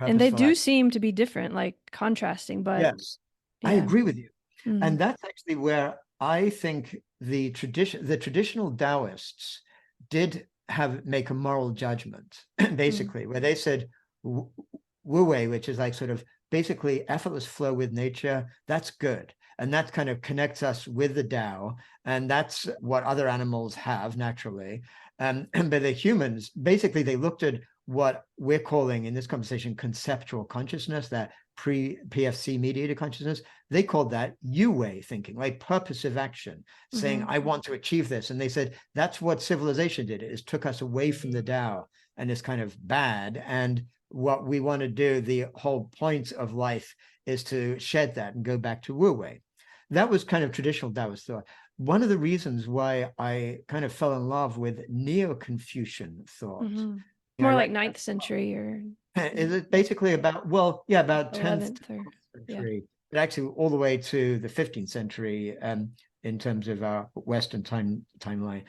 And they Purposeful do act. seem to be different, like contrasting, but Yes, I yeah. agree with you. Mm. And that's actually where I think the traditional Taoists did make a moral judgment, basically, where they said Wu Wei, which is like sort of basically effortless flow with nature, that's good. And that kind of connects us with the Tao. And that's what other animals have naturally. But the humans, basically, they looked at what we're calling in this conversation conceptual consciousness, that pre-PFC mediated consciousness. They called that Yu-Wei thinking, like purposive action, saying, I want to achieve this. And they said, that's what civilization did. It took us away from the Tao and it's kind of bad. And what we want to do, the whole point of life, is to shed that and go back to Wu-Wei. That was kind of traditional Taoist thought. One of the reasons why I kind of fell in love with Neo-Confucian thought, More like 9th century or is it basically about, well, yeah, about 10th 11th or century, but actually all the way to the 15th century in terms of our Western timeline.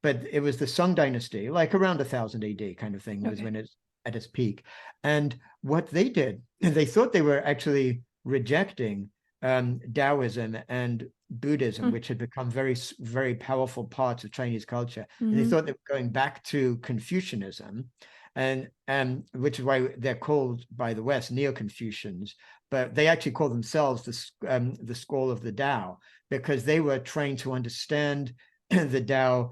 But it was the Song Dynasty, like around 1000 AD kind of thing, was when it's at its peak. And what they did, they thought they were actually rejecting Taoism and Buddhism, which had become very, very powerful parts of Chinese culture. And they thought they were going back to Confucianism. and which is why they're called by the West Neo-Confucians, but they actually call themselves the School of the Tao, because they were trying to understand the Tao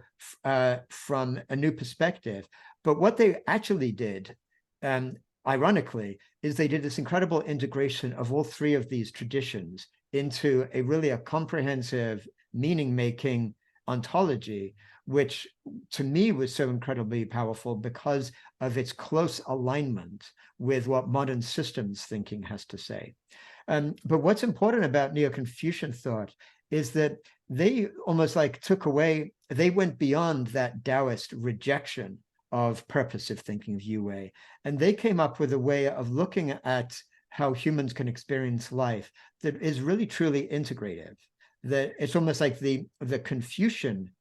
from a new perspective. But what they actually did, ironically, is they did this incredible integration of all three of these traditions into a comprehensive meaning-making ontology, which to me was so incredibly powerful because of its close alignment with what modern systems thinking has to say. But what's important about Neo-Confucian thought is that they almost like they went beyond that Taoist rejection of purposive thinking of Yue, and they came up with a way of looking at how humans can experience life that is really truly integrative. That it's almost like the Confucian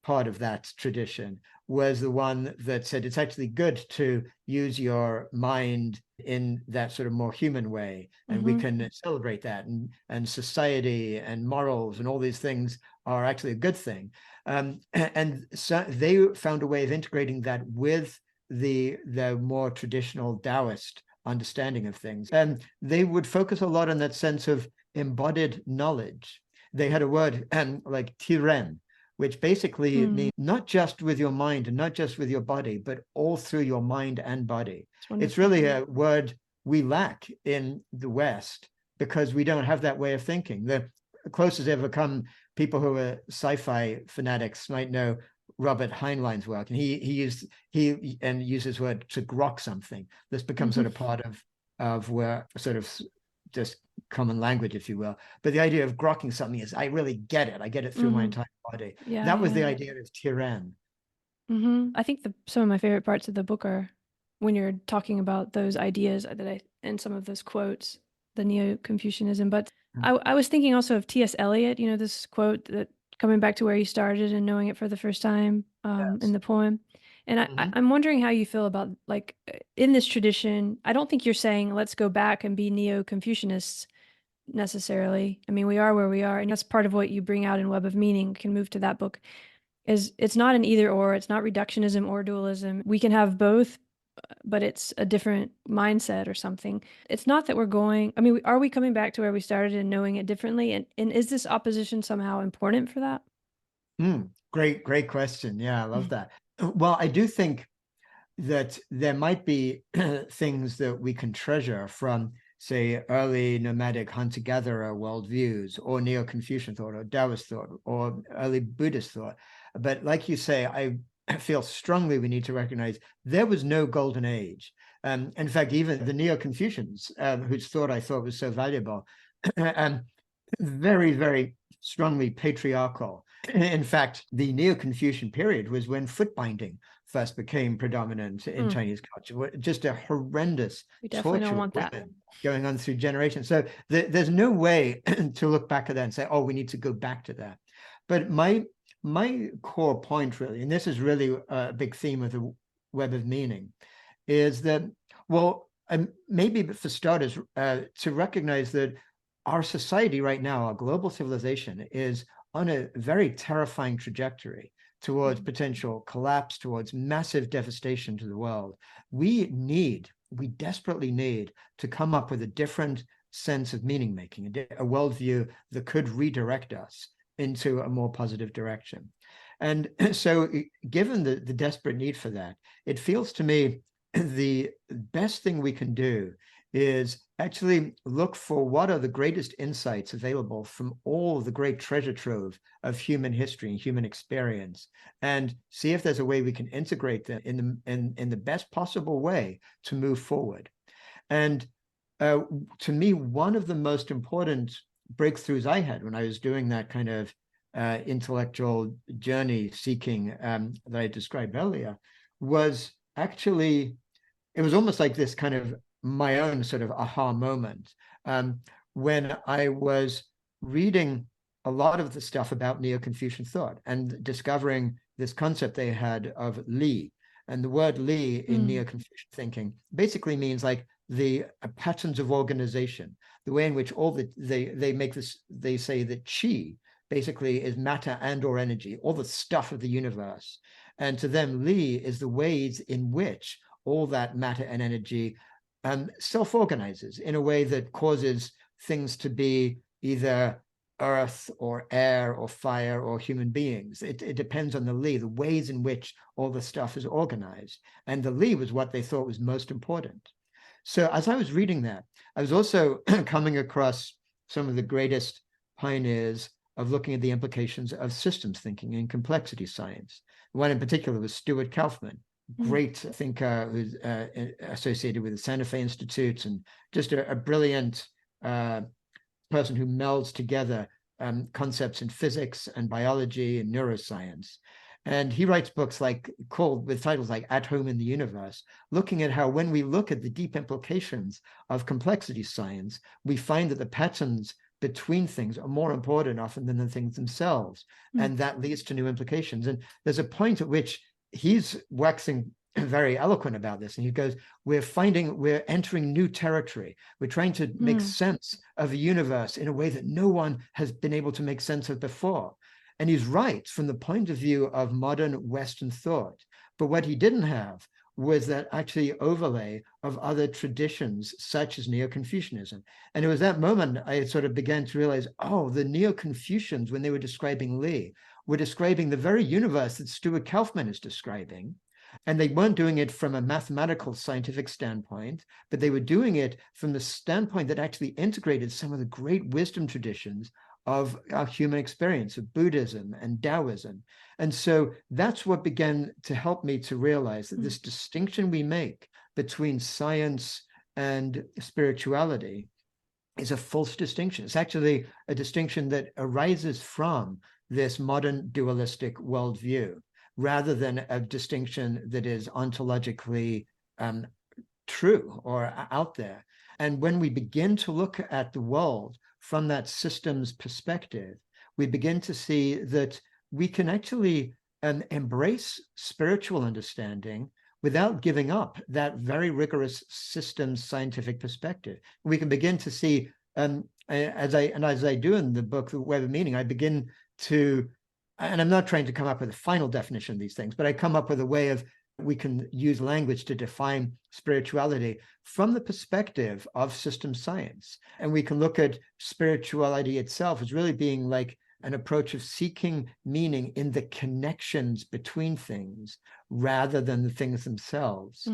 part of that tradition was the one that said it's actually good to use your mind in that sort of more human way, and we can celebrate that, and society and morals and all these things are actually a good thing. And so they found a way of integrating that with the more traditional Taoist understanding of things. And they would focus a lot on that sense of embodied knowledge. They had a word like tiren, which basically means not just with your mind and not just with your body, but all through your mind and body. It's really a word we lack in the West because we don't have that way of thinking. The closest ever come, people who are sci-fi fanatics might know Robert Heinlein's work, and he uses the word to grok something. This becomes sort of part of where sort of just common language, if you will. But the idea of grokking something is, I really get it. I get it through my entire body. Yeah, that was the idea of Tiran. I think some of my favorite parts of the book are when you're talking about those ideas and some of those quotes, the Neo-Confucianism. But I was thinking also of T.S. Eliot, this quote that coming back to where you started and knowing it for the first time in the poem. And I'm wondering how you feel about, like, in this tradition. I don't think you're saying let's go back and be Neo-Confucianists necessarily. I mean, we are where we are, and that's part of what you bring out in Web of Meaning. We can move to that book. It's not an either or. It's not reductionism or dualism. We can have both, but it's a different mindset or something. It's not that we're going. I mean, are we coming back to where we started and knowing it differently? And is this opposition somehow important for that? Great question. Yeah, I love that. Well, I do think that there might be things that we can treasure from, say, early nomadic hunter-gatherer worldviews, or Neo-Confucian thought, or Taoist thought, or early Buddhist thought. But like you say, I feel strongly we need to recognize there was no golden age. In fact, even the Neo-Confucians, whose thought I thought was so valuable, very, very strongly patriarchal. In fact, the Neo-Confucian period was when foot binding first became predominant in Chinese culture. Just a horrendous torture don't want that going on through generations. So there's no way to look back at that and say, oh, we need to go back to that. But my core point, really, and this is really a big theme of the Web of Meaning, is that, well, maybe for starters, to recognize that our society right now, our global civilization, is on a very terrifying trajectory towards potential collapse, towards massive devastation to the world. We desperately need to come up with a different sense of meaning making, a worldview that could redirect us into a more positive direction. And so given the desperate need for that, it feels to me the best thing we can do is actually look for what are the greatest insights available from all the great treasure trove of human history and human experience, and see if there's a way we can integrate them in the best possible way to move forward. And to me, one of the most important breakthroughs I had when I was doing that kind of intellectual journey seeking that I described earlier was actually, it was almost like this kind of my own sort of aha moment when I was reading a lot of the stuff about Neo-Confucian thought and discovering this concept they had of Li. And the word Li in Neo-Confucian thinking basically means like the patterns of organization, the way in which they make this, they say that Qi basically is matter and or energy, all the stuff of the universe. And to them, Li is the ways in which all that matter and energy self-organizes in a way that causes things to be either earth or air or fire or human beings. It depends on the Li, the ways in which all the stuff is organized. And the Li was what they thought was most important. So as I was reading that, I was also coming across some of the greatest pioneers of looking at the implications of systems thinking and complexity science. One in particular was Stuart Kauffman, great thinker who's associated with the Santa Fe Institute, and just a brilliant person who melds together concepts in physics and biology and neuroscience. And he writes books with titles like At Home in the Universe, looking at how when we look at the deep implications of complexity science, we find that the patterns between things are more important often than the things themselves. And that leads to new implications. And there's a point at which he's waxing very eloquent about this. And he goes, we're entering new territory. We're trying to make sense of a universe in a way that no one has been able to make sense of before. And he's right from the point of view of modern Western thought. But what he didn't have was that actually overlay of other traditions, such as Neo-Confucianism. And it was that moment I sort of began to realize, oh, the Neo-Confucians, when they were describing Li, were describing the very universe that Stuart Kauffman is describing. And they weren't doing it from a mathematical scientific standpoint, but they were doing it from the standpoint that actually integrated some of the great wisdom traditions of our human experience, of Buddhism and Taoism. And so that's what began to help me to realize that this distinction we make between science and spirituality is a false distinction. It's actually a distinction that arises from this modern dualistic worldview, rather than a distinction that is ontologically true or out there. And when we begin to look at the world from that systems perspective, we begin to see that we can actually embrace spiritual understanding without giving up that very rigorous systems scientific perspective. We can begin to see, as I do in the book, The Web of Meaning, I begin to, and I'm not trying to come up with a final definition of these things, but I come up with a way of, we can use language to define spirituality from the perspective of system science. And we can look at spirituality itself as really being like an approach of seeking meaning in the connections between things rather than the things themselves.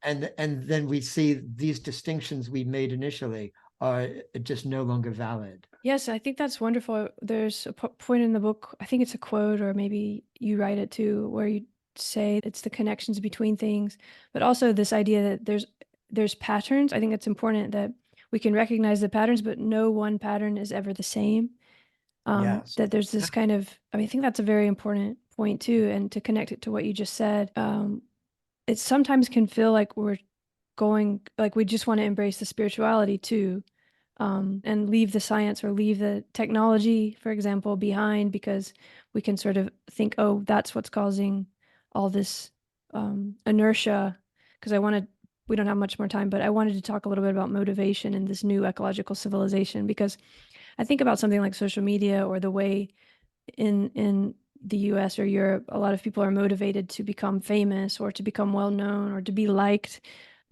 And then we see these distinctions we made initially are just no longer valid. Yes, I think that's wonderful. There's a point in the book, I think it's a quote, or maybe you write it too, where you say it's the connections between things, but also this idea that there's patterns. I think it's important that we can recognize the patterns, but no one pattern is ever the same. Yes. That there's this kind of, I think that's a very important point too. And to connect it to what you just said, it sometimes can feel like we're going, like we just want to embrace the spirituality too, and leave the science or leave the technology, for example, behind, because we can sort of think, oh, that's what's causing all this inertia. Because we don't have much more time, but I wanted to talk a little bit about motivation in this new ecological civilization, because I think about something like social media, or the way in the US or Europe, a lot of people are motivated to become famous or to become well known or to be liked.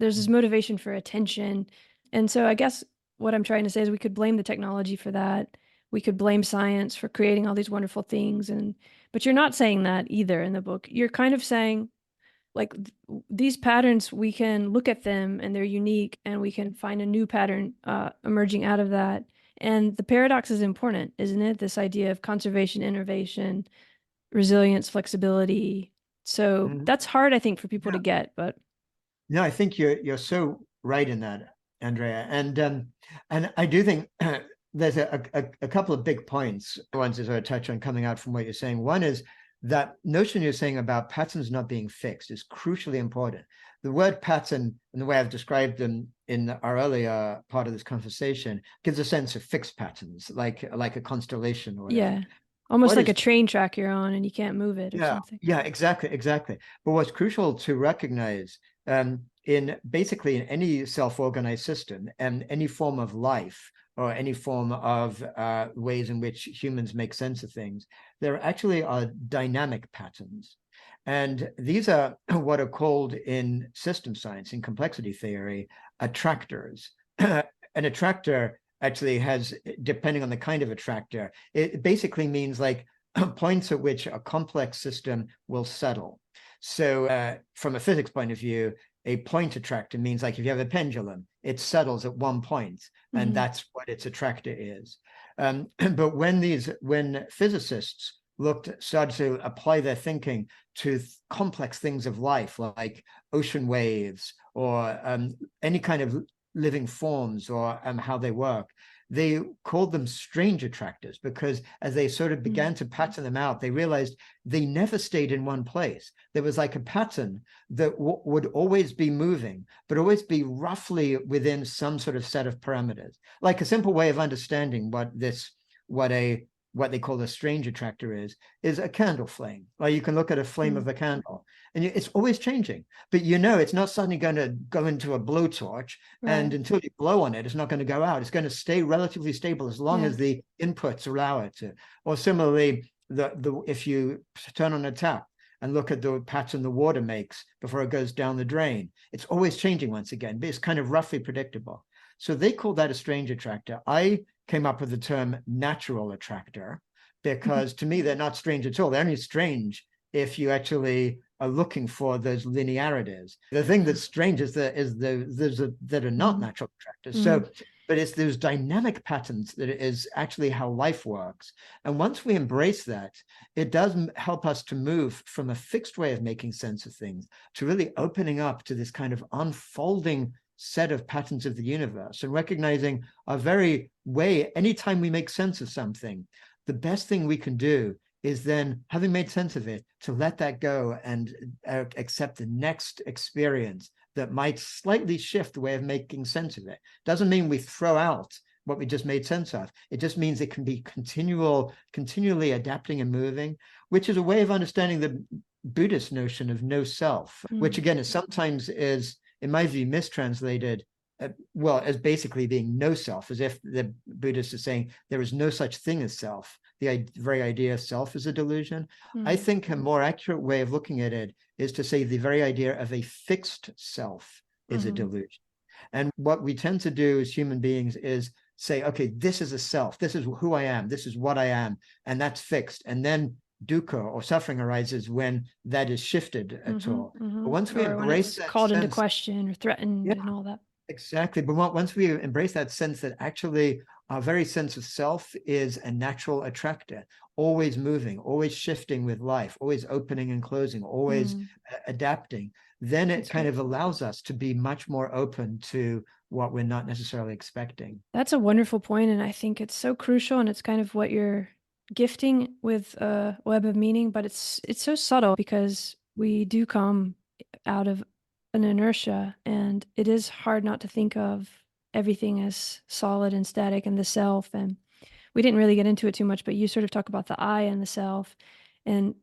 There's this motivation for attention. And so I guess what I'm trying to say is we could blame the technology for that. We could blame science for creating all these wonderful things. But you're not saying that either in the book. You're kind of saying, like, these patterns, we can look at them and they're unique, and we can find a new pattern emerging out of that. And the paradox is important, isn't it? This idea of conservation, innovation, resilience, flexibility. So that's hard, I think, for people to get. But no, I think you're so right in that, Andrea. And I do think there's a couple of big points I wanted to sort of touch on coming out from what you're saying. One is that notion you're saying about patterns not being fixed is crucially important. The word pattern, and the way I've described them in our earlier part of this conversation, gives a sense of fixed patterns, like a constellation or whatever. Yeah, almost like a train track you're on and you can't move it or something. Yeah, exactly. But what's crucial to recognize in basically in any self-organized system and any form of life, or any form of ways in which humans make sense of things, there actually are dynamic patterns. And these are what are called in system science, in complexity theory, attractors. An attractor actually has, depending on the kind of attractor, it basically means like points at which a complex system will settle. So from a physics point of view, a point attractor means like if you have a pendulum, it settles at one point, and that's what its attractor is. But when physicists started to apply their thinking to complex things of life, like ocean waves or any kind of living forms or how they work, they called them strange attractors, because as they sort of began to pattern them out, they realized they never stayed in one place. There was like a pattern that would always be moving, but always be roughly within some sort of set of parameters. Like a simple way of understanding what they call a strange attractor is a candle flame. Like you can look at a flame of a candle, and it's always changing, but it's not suddenly going to go into a blowtorch, and until you blow on it, it's not going to go out. It's going to stay relatively stable as long as the inputs allow it to. Or similarly, if you turn on a tap and look at the pattern the water makes before it goes down the drain, it's always changing once again, but it's kind of roughly predictable. So they call that a strange attractor. I came up with the term natural attractor, because to me, they're not strange at all. They're only strange if you actually are looking for those linearities. The thing that's strange is that are not natural attractors. So, but it's those dynamic patterns that is actually how life works. And once we embrace that, it does help us to move from a fixed way of making sense of things to really opening up to this kind of unfolding set of patterns of the universe, and recognizing our very way, anytime we make sense of something, the best thing we can do is then, having made sense of it, to let that go and accept the next experience that might slightly shift the way of making sense of it. Doesn't mean we throw out what we just made sense of. It just means it can be continually adapting and moving, which is a way of understanding the Buddhist notion of no self, which again is sometimes in my view, mistranslated, as basically being no self, as if the Buddhists are saying there is no such thing as self. The very idea of self is a delusion. I think a more accurate way of looking at it is to say the very idea of a fixed self is a delusion. And what we tend to do as human beings is say, okay, this is a self, this is who I am, this is what I am, and that's fixed. And then dukkha or suffering arises when that is shifted at all. But once we embrace that called into question or threatened and all that. Exactly. But once we embrace that sense that actually our very sense of self is a natural attractor, always moving, always shifting with life, always opening and closing, always adapting, then it kind of allows us to be much more open to what we're not necessarily expecting. That's a wonderful point, and I think it's so crucial, and it's kind of what you're gifting with a web of meaning, but it's so subtle, because we do come out of an inertia, and it is hard not to think of everything as solid and static and the self. And we didn't really get into it too much, but you sort of talk about the I and the self. And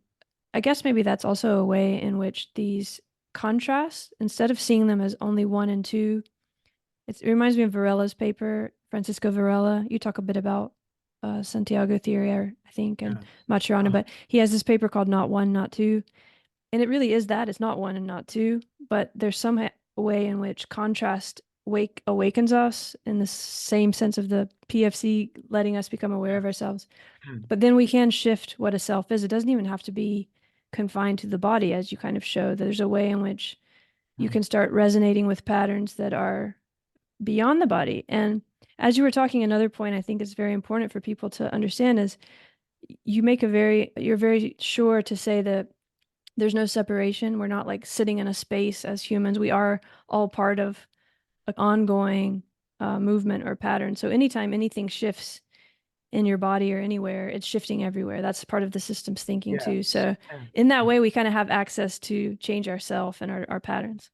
I guess maybe that's also a way in which these contrasts, instead of seeing them as only one and two, it reminds me of Varela's paper, Francisco Varela. You talk a bit about Santiago theory, I think, and Maturana, but he has this paper called Not One, Not Two. And it really is that. It's not one and not two, but there's some way in which contrast awakens us, in the same sense of the PFC letting us become aware of ourselves. But then we can shift what a self is. It doesn't even have to be confined to the body, as you kind of show. There's a way in which you can start resonating with patterns that are beyond the body. And as you were talking, another point I think is very important for people to understand is you're very sure to say that there's no separation. We're not like sitting in a space as humans. We are all part of an ongoing movement or pattern. So anytime anything shifts in your body or anywhere, it's shifting everywhere. That's part of the systems thinking too. So in that way, we kind of have access to change ourselves and our patterns.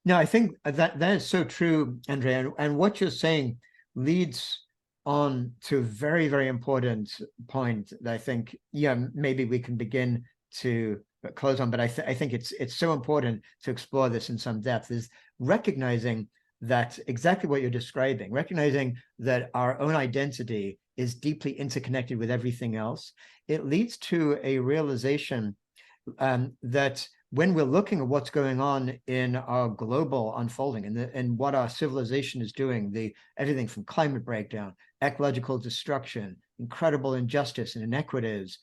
No, I think that is so true, Andrea. And what you're saying leads on to a very, very important point that I think, maybe we can begin to close on, but I think it's so important to explore this in some depth, is recognizing that exactly what you're describing, recognizing that our own identity is deeply interconnected with everything else. It leads to a realization that when we're looking at what's going on in our global unfolding and what our civilization is doing, everything from climate breakdown, ecological destruction, incredible injustice and inequities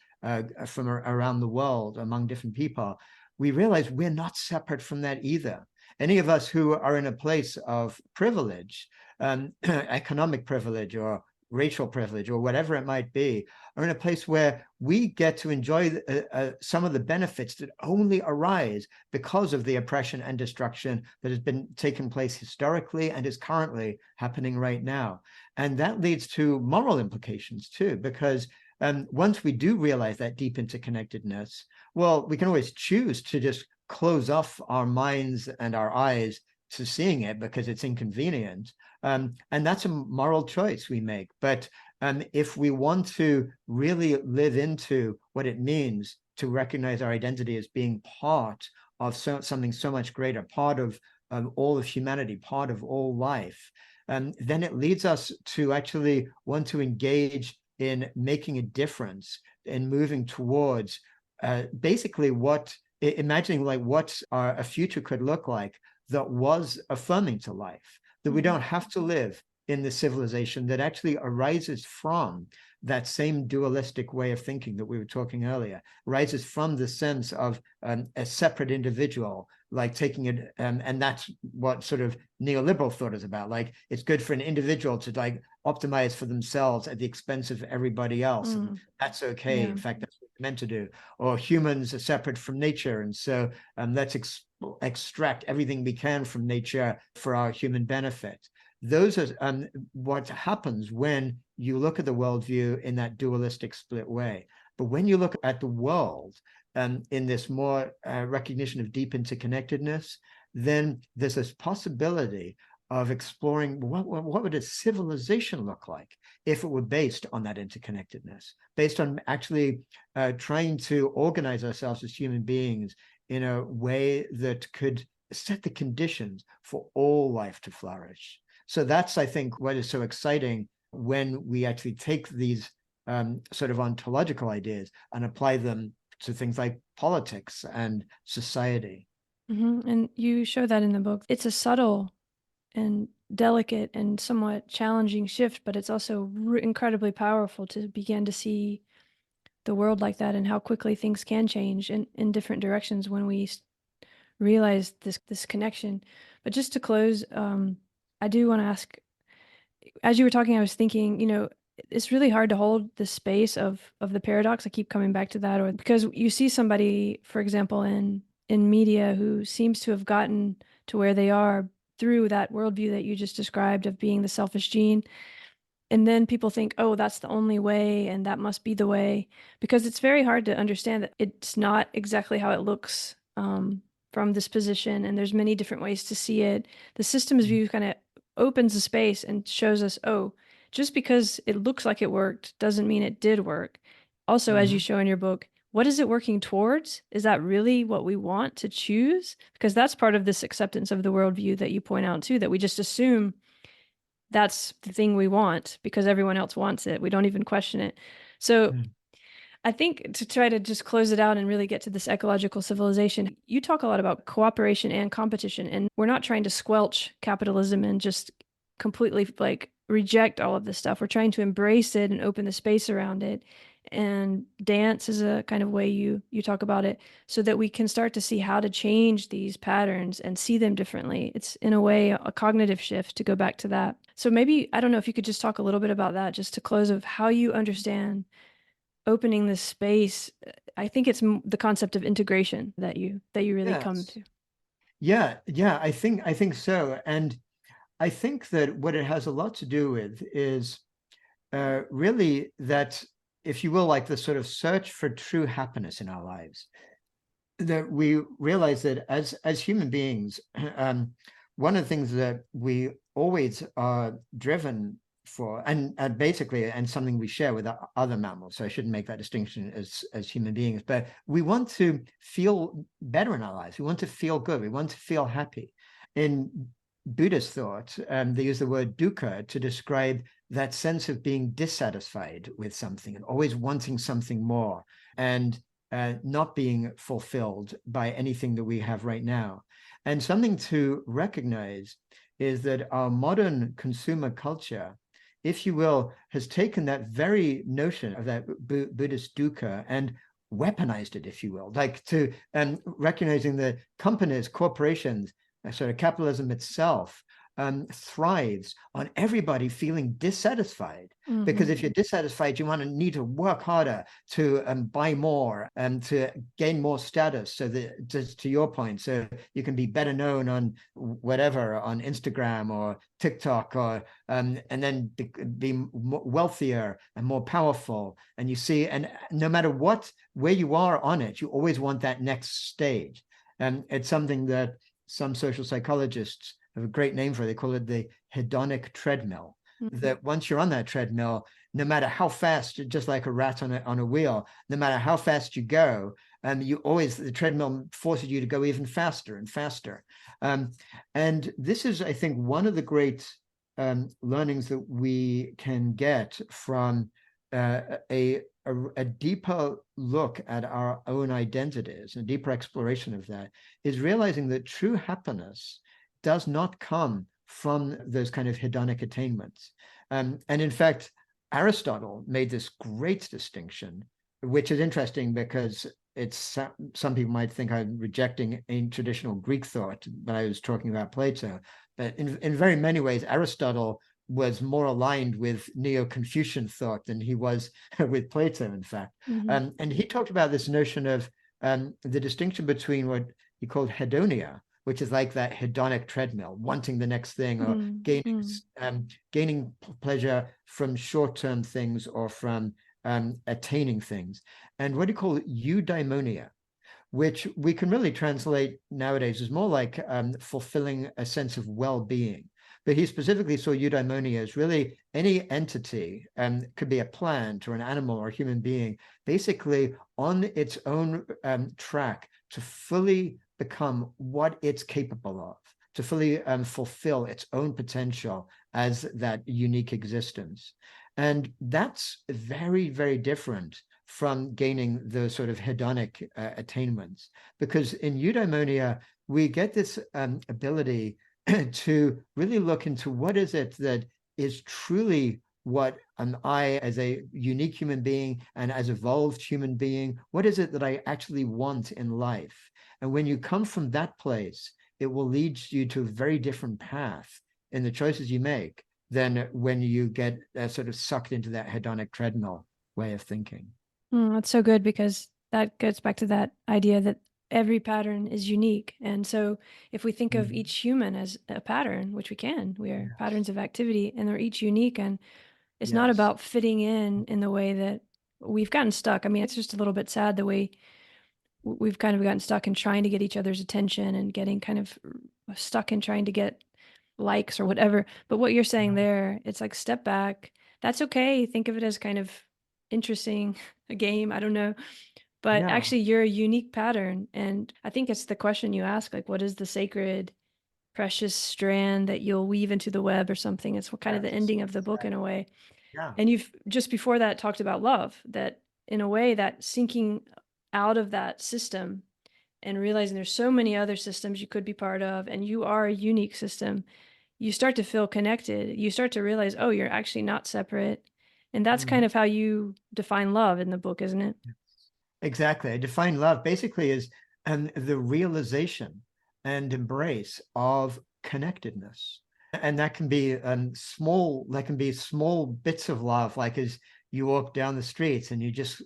from around the world among different people, we realize we're not separate from that either. Any of us who are in a place of privilege, economic privilege or racial privilege or whatever it might be, are in a place where we get to enjoy some of the benefits that only arise because of the oppression and destruction that has been taking place historically and is currently happening right now. And that leads to moral implications too, because once we do realize that deep interconnectedness, well, we can always choose to just close off our minds and our eyes to seeing it because it's inconvenient. And that's a moral choice we make. But if we want to really live into what it means to recognize our identity as being part of something so much greater, part of all of humanity, part of all life, then it leads us to actually want to engage in making a difference, in moving towards basically imagining like what a future could look like that was affirming to life, that we don't have to live in the civilization that actually arises from that same dualistic way of thinking that we were talking earlier, arises from the sense of a separate individual, like taking it, and that's what sort of neoliberal thought is about. Like it's good for an individual to like optimize for themselves at the expense of everybody else, and that's okay. In fact, that's what we're meant to do. Or humans are separate from nature, and so let's extract everything we can from nature for our human benefit. Those are what happens when you look at the worldview in that dualistic split way. But when you look at the world in this more recognition of deep interconnectedness, then there's this possibility of exploring what would a civilization look like if it were based on that interconnectedness, based on actually trying to organize ourselves as human beings in a way that could set the conditions for all life to flourish. So that's, I think, what is so exciting when we actually take these sort of ontological ideas and apply them to things like politics and society. And you show that in the book. It's a subtle and delicate and somewhat challenging shift, but it's also incredibly powerful to begin to see the world like that and how quickly things can change in different directions when we realize this connection. But just to close, I do want to ask, as you were talking, I was thinking, it's really hard to hold the space of the paradox. I keep coming back to that, or because you see somebody, for example, in media who seems to have gotten to where they are through that worldview that you just described of being the selfish gene. And then people think, oh, that's the only way, and that must be the way, because it's very hard to understand that it's not exactly how it looks from this position, and there's many different ways to see it. The systems view kind of opens the space and shows us, oh, just because it looks like it worked doesn't mean it did work. Also, as you show in your book, what is it working towards? Is that really what we want to choose? Because that's part of this acceptance of the worldview that you point out too, that we just assume that's the thing we want because everyone else wants it. We don't even question it. So I think to try to just close it out and really get to this ecological civilization, you talk a lot about cooperation and competition, and we're not trying to squelch capitalism and just completely like reject all of this stuff. We're trying to embrace it and open the space around it. And dance is a kind of way you talk about it so that we can start to see how to change these patterns and see them differently. It's in a way a cognitive shift, to go back to that. So maybe, I don't know if you could just talk a little bit about that just to close, of how you understand opening this space. I think it's the concept of integration that you really come to. Yeah, I think so. And I think that what it has a lot to do with is really that, if you will, like the sort of search for true happiness in our lives, that we realize that as human beings, one of the things that we always are driven for, and basically, and something we share with other mammals, so I shouldn't make that distinction as human beings, but we want to feel better in our lives. We want to feel good. We want to feel happy. In Buddhist thought, they use the word dukkha to describe that sense of being dissatisfied with something and always wanting something more. And not being fulfilled by anything that we have right now. And something to recognize is that our modern consumer culture, if you will, has taken that very notion of that Buddhist dukkha and weaponized it, if you will, like to recognizing that companies, corporations, sort of capitalism itself thrives on everybody feeling dissatisfied. Mm-hmm. Because if you're dissatisfied, you want to need to work harder to buy more and to gain more status. So that, just to your point, so you can be better known on whatever, on Instagram or TikTok, or and then be wealthier and more powerful. And you see, and no matter where you are on it, you always want that next stage. And it's something that some social psychologists have a great name for it. They call it the hedonic treadmill. Mm-hmm. That once you're on that treadmill, no matter how fast, just like a rat on a wheel, no matter how fast you go, the treadmill forces you to go even faster and faster. And this is, I think, one of the great learnings that we can get from a deeper look at our own identities, a deeper exploration of that, is realizing that true happiness does not come from those kind of hedonic attainments. And in fact, Aristotle made this great distinction, which is interesting because some people might think I'm rejecting a traditional Greek thought, but I was talking about Plato. But in very many ways, Aristotle was more aligned with Neo-Confucian thought than he was with Plato, in fact. Mm-hmm. And he talked about this notion of the distinction between what he called hedonia, which is like that hedonic treadmill, wanting the next thing, or gaining pleasure from short-term things or from attaining things. And what do you call it? Eudaimonia, which we can really translate nowadays as more like fulfilling a sense of well-being. But he specifically saw eudaimonia as really any entity, could be a plant or an animal or a human being, basically on its own track to fully become what it's capable of, to fully fulfill its own potential as that unique existence. And that's very, very different from gaining the sort of hedonic attainments, because in eudaimonia, we get this ability to really look into what is it that is truly what I, as a unique human being and as evolved human being, what is it that I actually want in life? And when you come from that place, it will lead you to a very different path in the choices you make than when you get sort of sucked into that hedonic treadmill way of thinking. That's so good, because that goes back to that idea that every pattern is unique. And so if we think of each human as a pattern, which we are patterns of activity, and they're each unique, and it's not about fitting in the way that we've gotten stuck. I mean, it's just a little bit sad the way we've kind of gotten stuck in trying to get each other's attention and getting kind of stuck in trying to get likes or whatever. But what you're saying there, it's like, step back. That's okay. Think of it as kind of interesting, a game. I don't know. But actually, you're a unique pattern. And I think it's the question you ask, like, what is the sacred, precious strand that you'll weave into the web or something? It's kind of the ending of the book in a way. Yeah. And you've just before that talked about love, that in a way that sinking out of that system and realizing there's so many other systems you could be part of, and you are a unique system, you start to feel connected. You start to realize, oh, you're actually not separate. And that's kind of how you define love in the book, isn't it? Exactly. I define love basically as the realization and embrace of connectedness. And that can be small bits of love, like as you walk down the streets and you just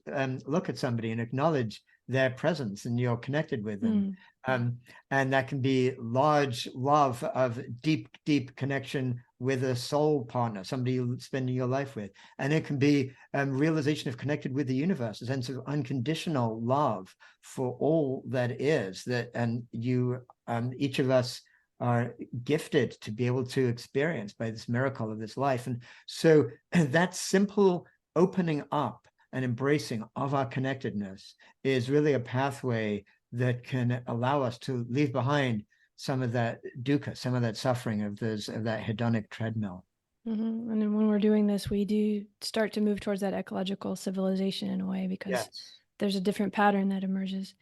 look at somebody and acknowledge their presence and you're connected with them. And that can be large love of deep connection with a soul partner, somebody you're spending your life with. And it can be realization of connected with the universe, a sense of unconditional love for all that is, that each of us are gifted to be able to experience by this miracle of this life. And so that simple opening up and embracing of our connectedness is really a pathway that can allow us to leave behind some of that dukkha, some of that suffering of that hedonic treadmill. And then when we're doing this, we do start to move towards that ecological civilization in a way, because there's a different pattern that emerges.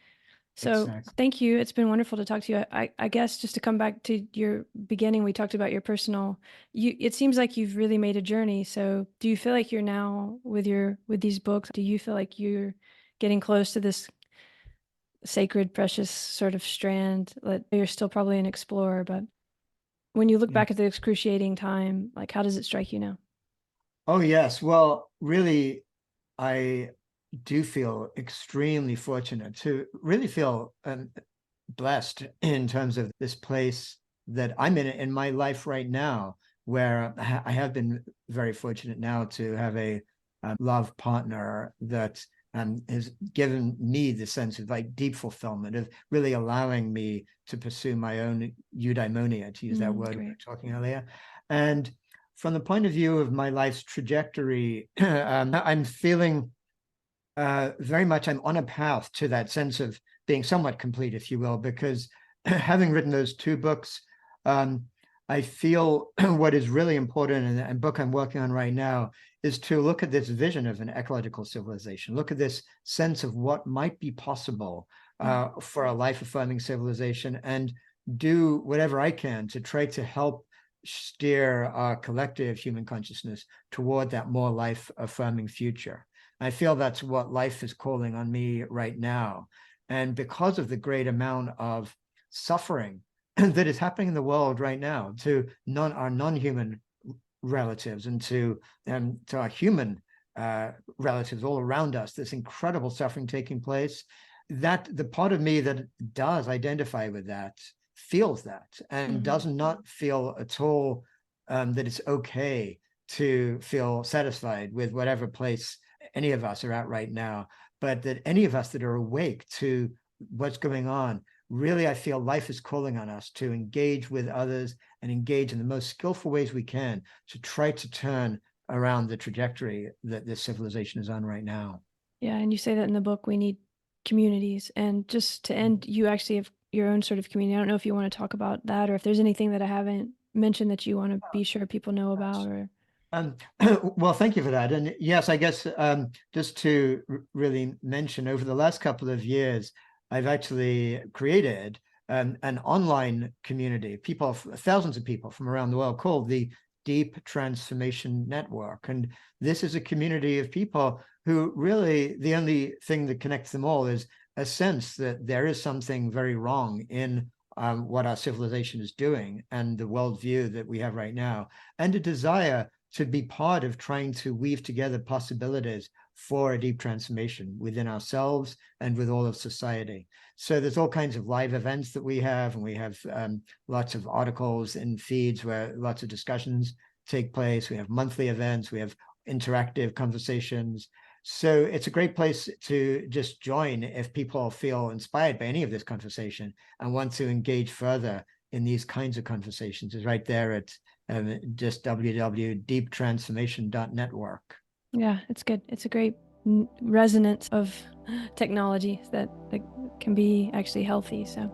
So Exactly. thank you. It's been wonderful to talk to you. I guess just to come back to your beginning, we talked about your personal, it seems like you've really made a journey. So do you feel like you're now with these books, do you feel like you're getting close to this sacred, precious sort of strand? Like, you're still probably an explorer, but when you look Yeah. back at the excruciating time, like, how does it strike you now? Oh, yes. Well, really, I do feel extremely fortunate to really feel blessed in terms of this place that I'm in my life right now, where I have been very fortunate now to have a love partner that has given me the sense of like deep fulfillment, of really allowing me to pursue my own eudaimonia, to use that word we Great. were talking earlier. And from the point of view of my life's trajectory, I'm feeling very much I'm on a path to that sense of being somewhat complete, if you will, because having written those two books, I feel what is really important, and the book I'm working on right now, is to look at this vision of an ecological civilization, look at this sense of what might be possible for a life-affirming civilization, and do whatever I can to try to help steer our collective human consciousness toward that more life-affirming future. I feel that's what life is calling on me right now. And because of the great amount of suffering that is happening in the world right now to our non-human relatives and to our human relatives all around us, this incredible suffering taking place, that the part of me that does identify with that feels that and does not feel at all that it's okay to feel satisfied with whatever place any of us are at right now, but that any of us that are awake to what's going on, really, I feel life is calling on us to engage with others and engage in the most skillful ways we can to try to turn around the trajectory that this civilization is on right now. Yeah, and you say that in the book, we need communities. And just to end, you actually have your own sort of community. I don't know if you want to talk about that or if there's anything that I haven't mentioned that you want to be sure people know about or. Um, well, thank you for that. And yes, I guess just to really mention, over the last couple of years, I've actually created an online community, thousands of people from around the world, called the Deep Transformation Network. And this is a community of people who really, the only thing that connects them all is a sense that there is something very wrong in what our civilization is doing and the worldview that we have right now, and a desire to be part of trying to weave together possibilities for a deep transformation within ourselves and with all of society. So there's all kinds of live events that we have, and we have lots of articles in feeds where lots of discussions take place. We have monthly events, we have interactive conversations. So it's a great place to just join if people feel inspired by any of this conversation and want to engage further in these kinds of conversations. Is right there at just www.deeptransformation.network. Yeah, it's good. It's a great resonance of technology that can be actually healthy. So,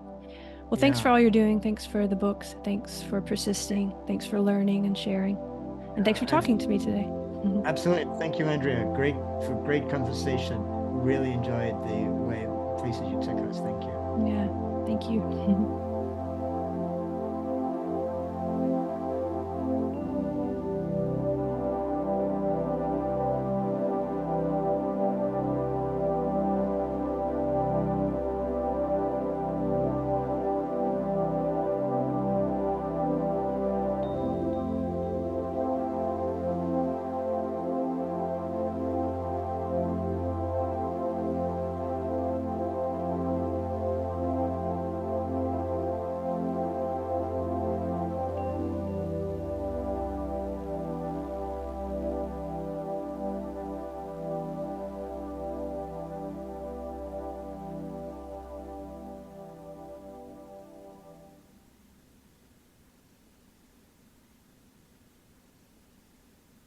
well, thanks for Yeah. all you're doing. Thanks for the books. Thanks for persisting. Thanks for learning and sharing. And thanks for talking to me today. Absolutely. Thank you, Andrea. Great conversation. Really enjoyed the way places you took us. Thank you. Yeah, thank you.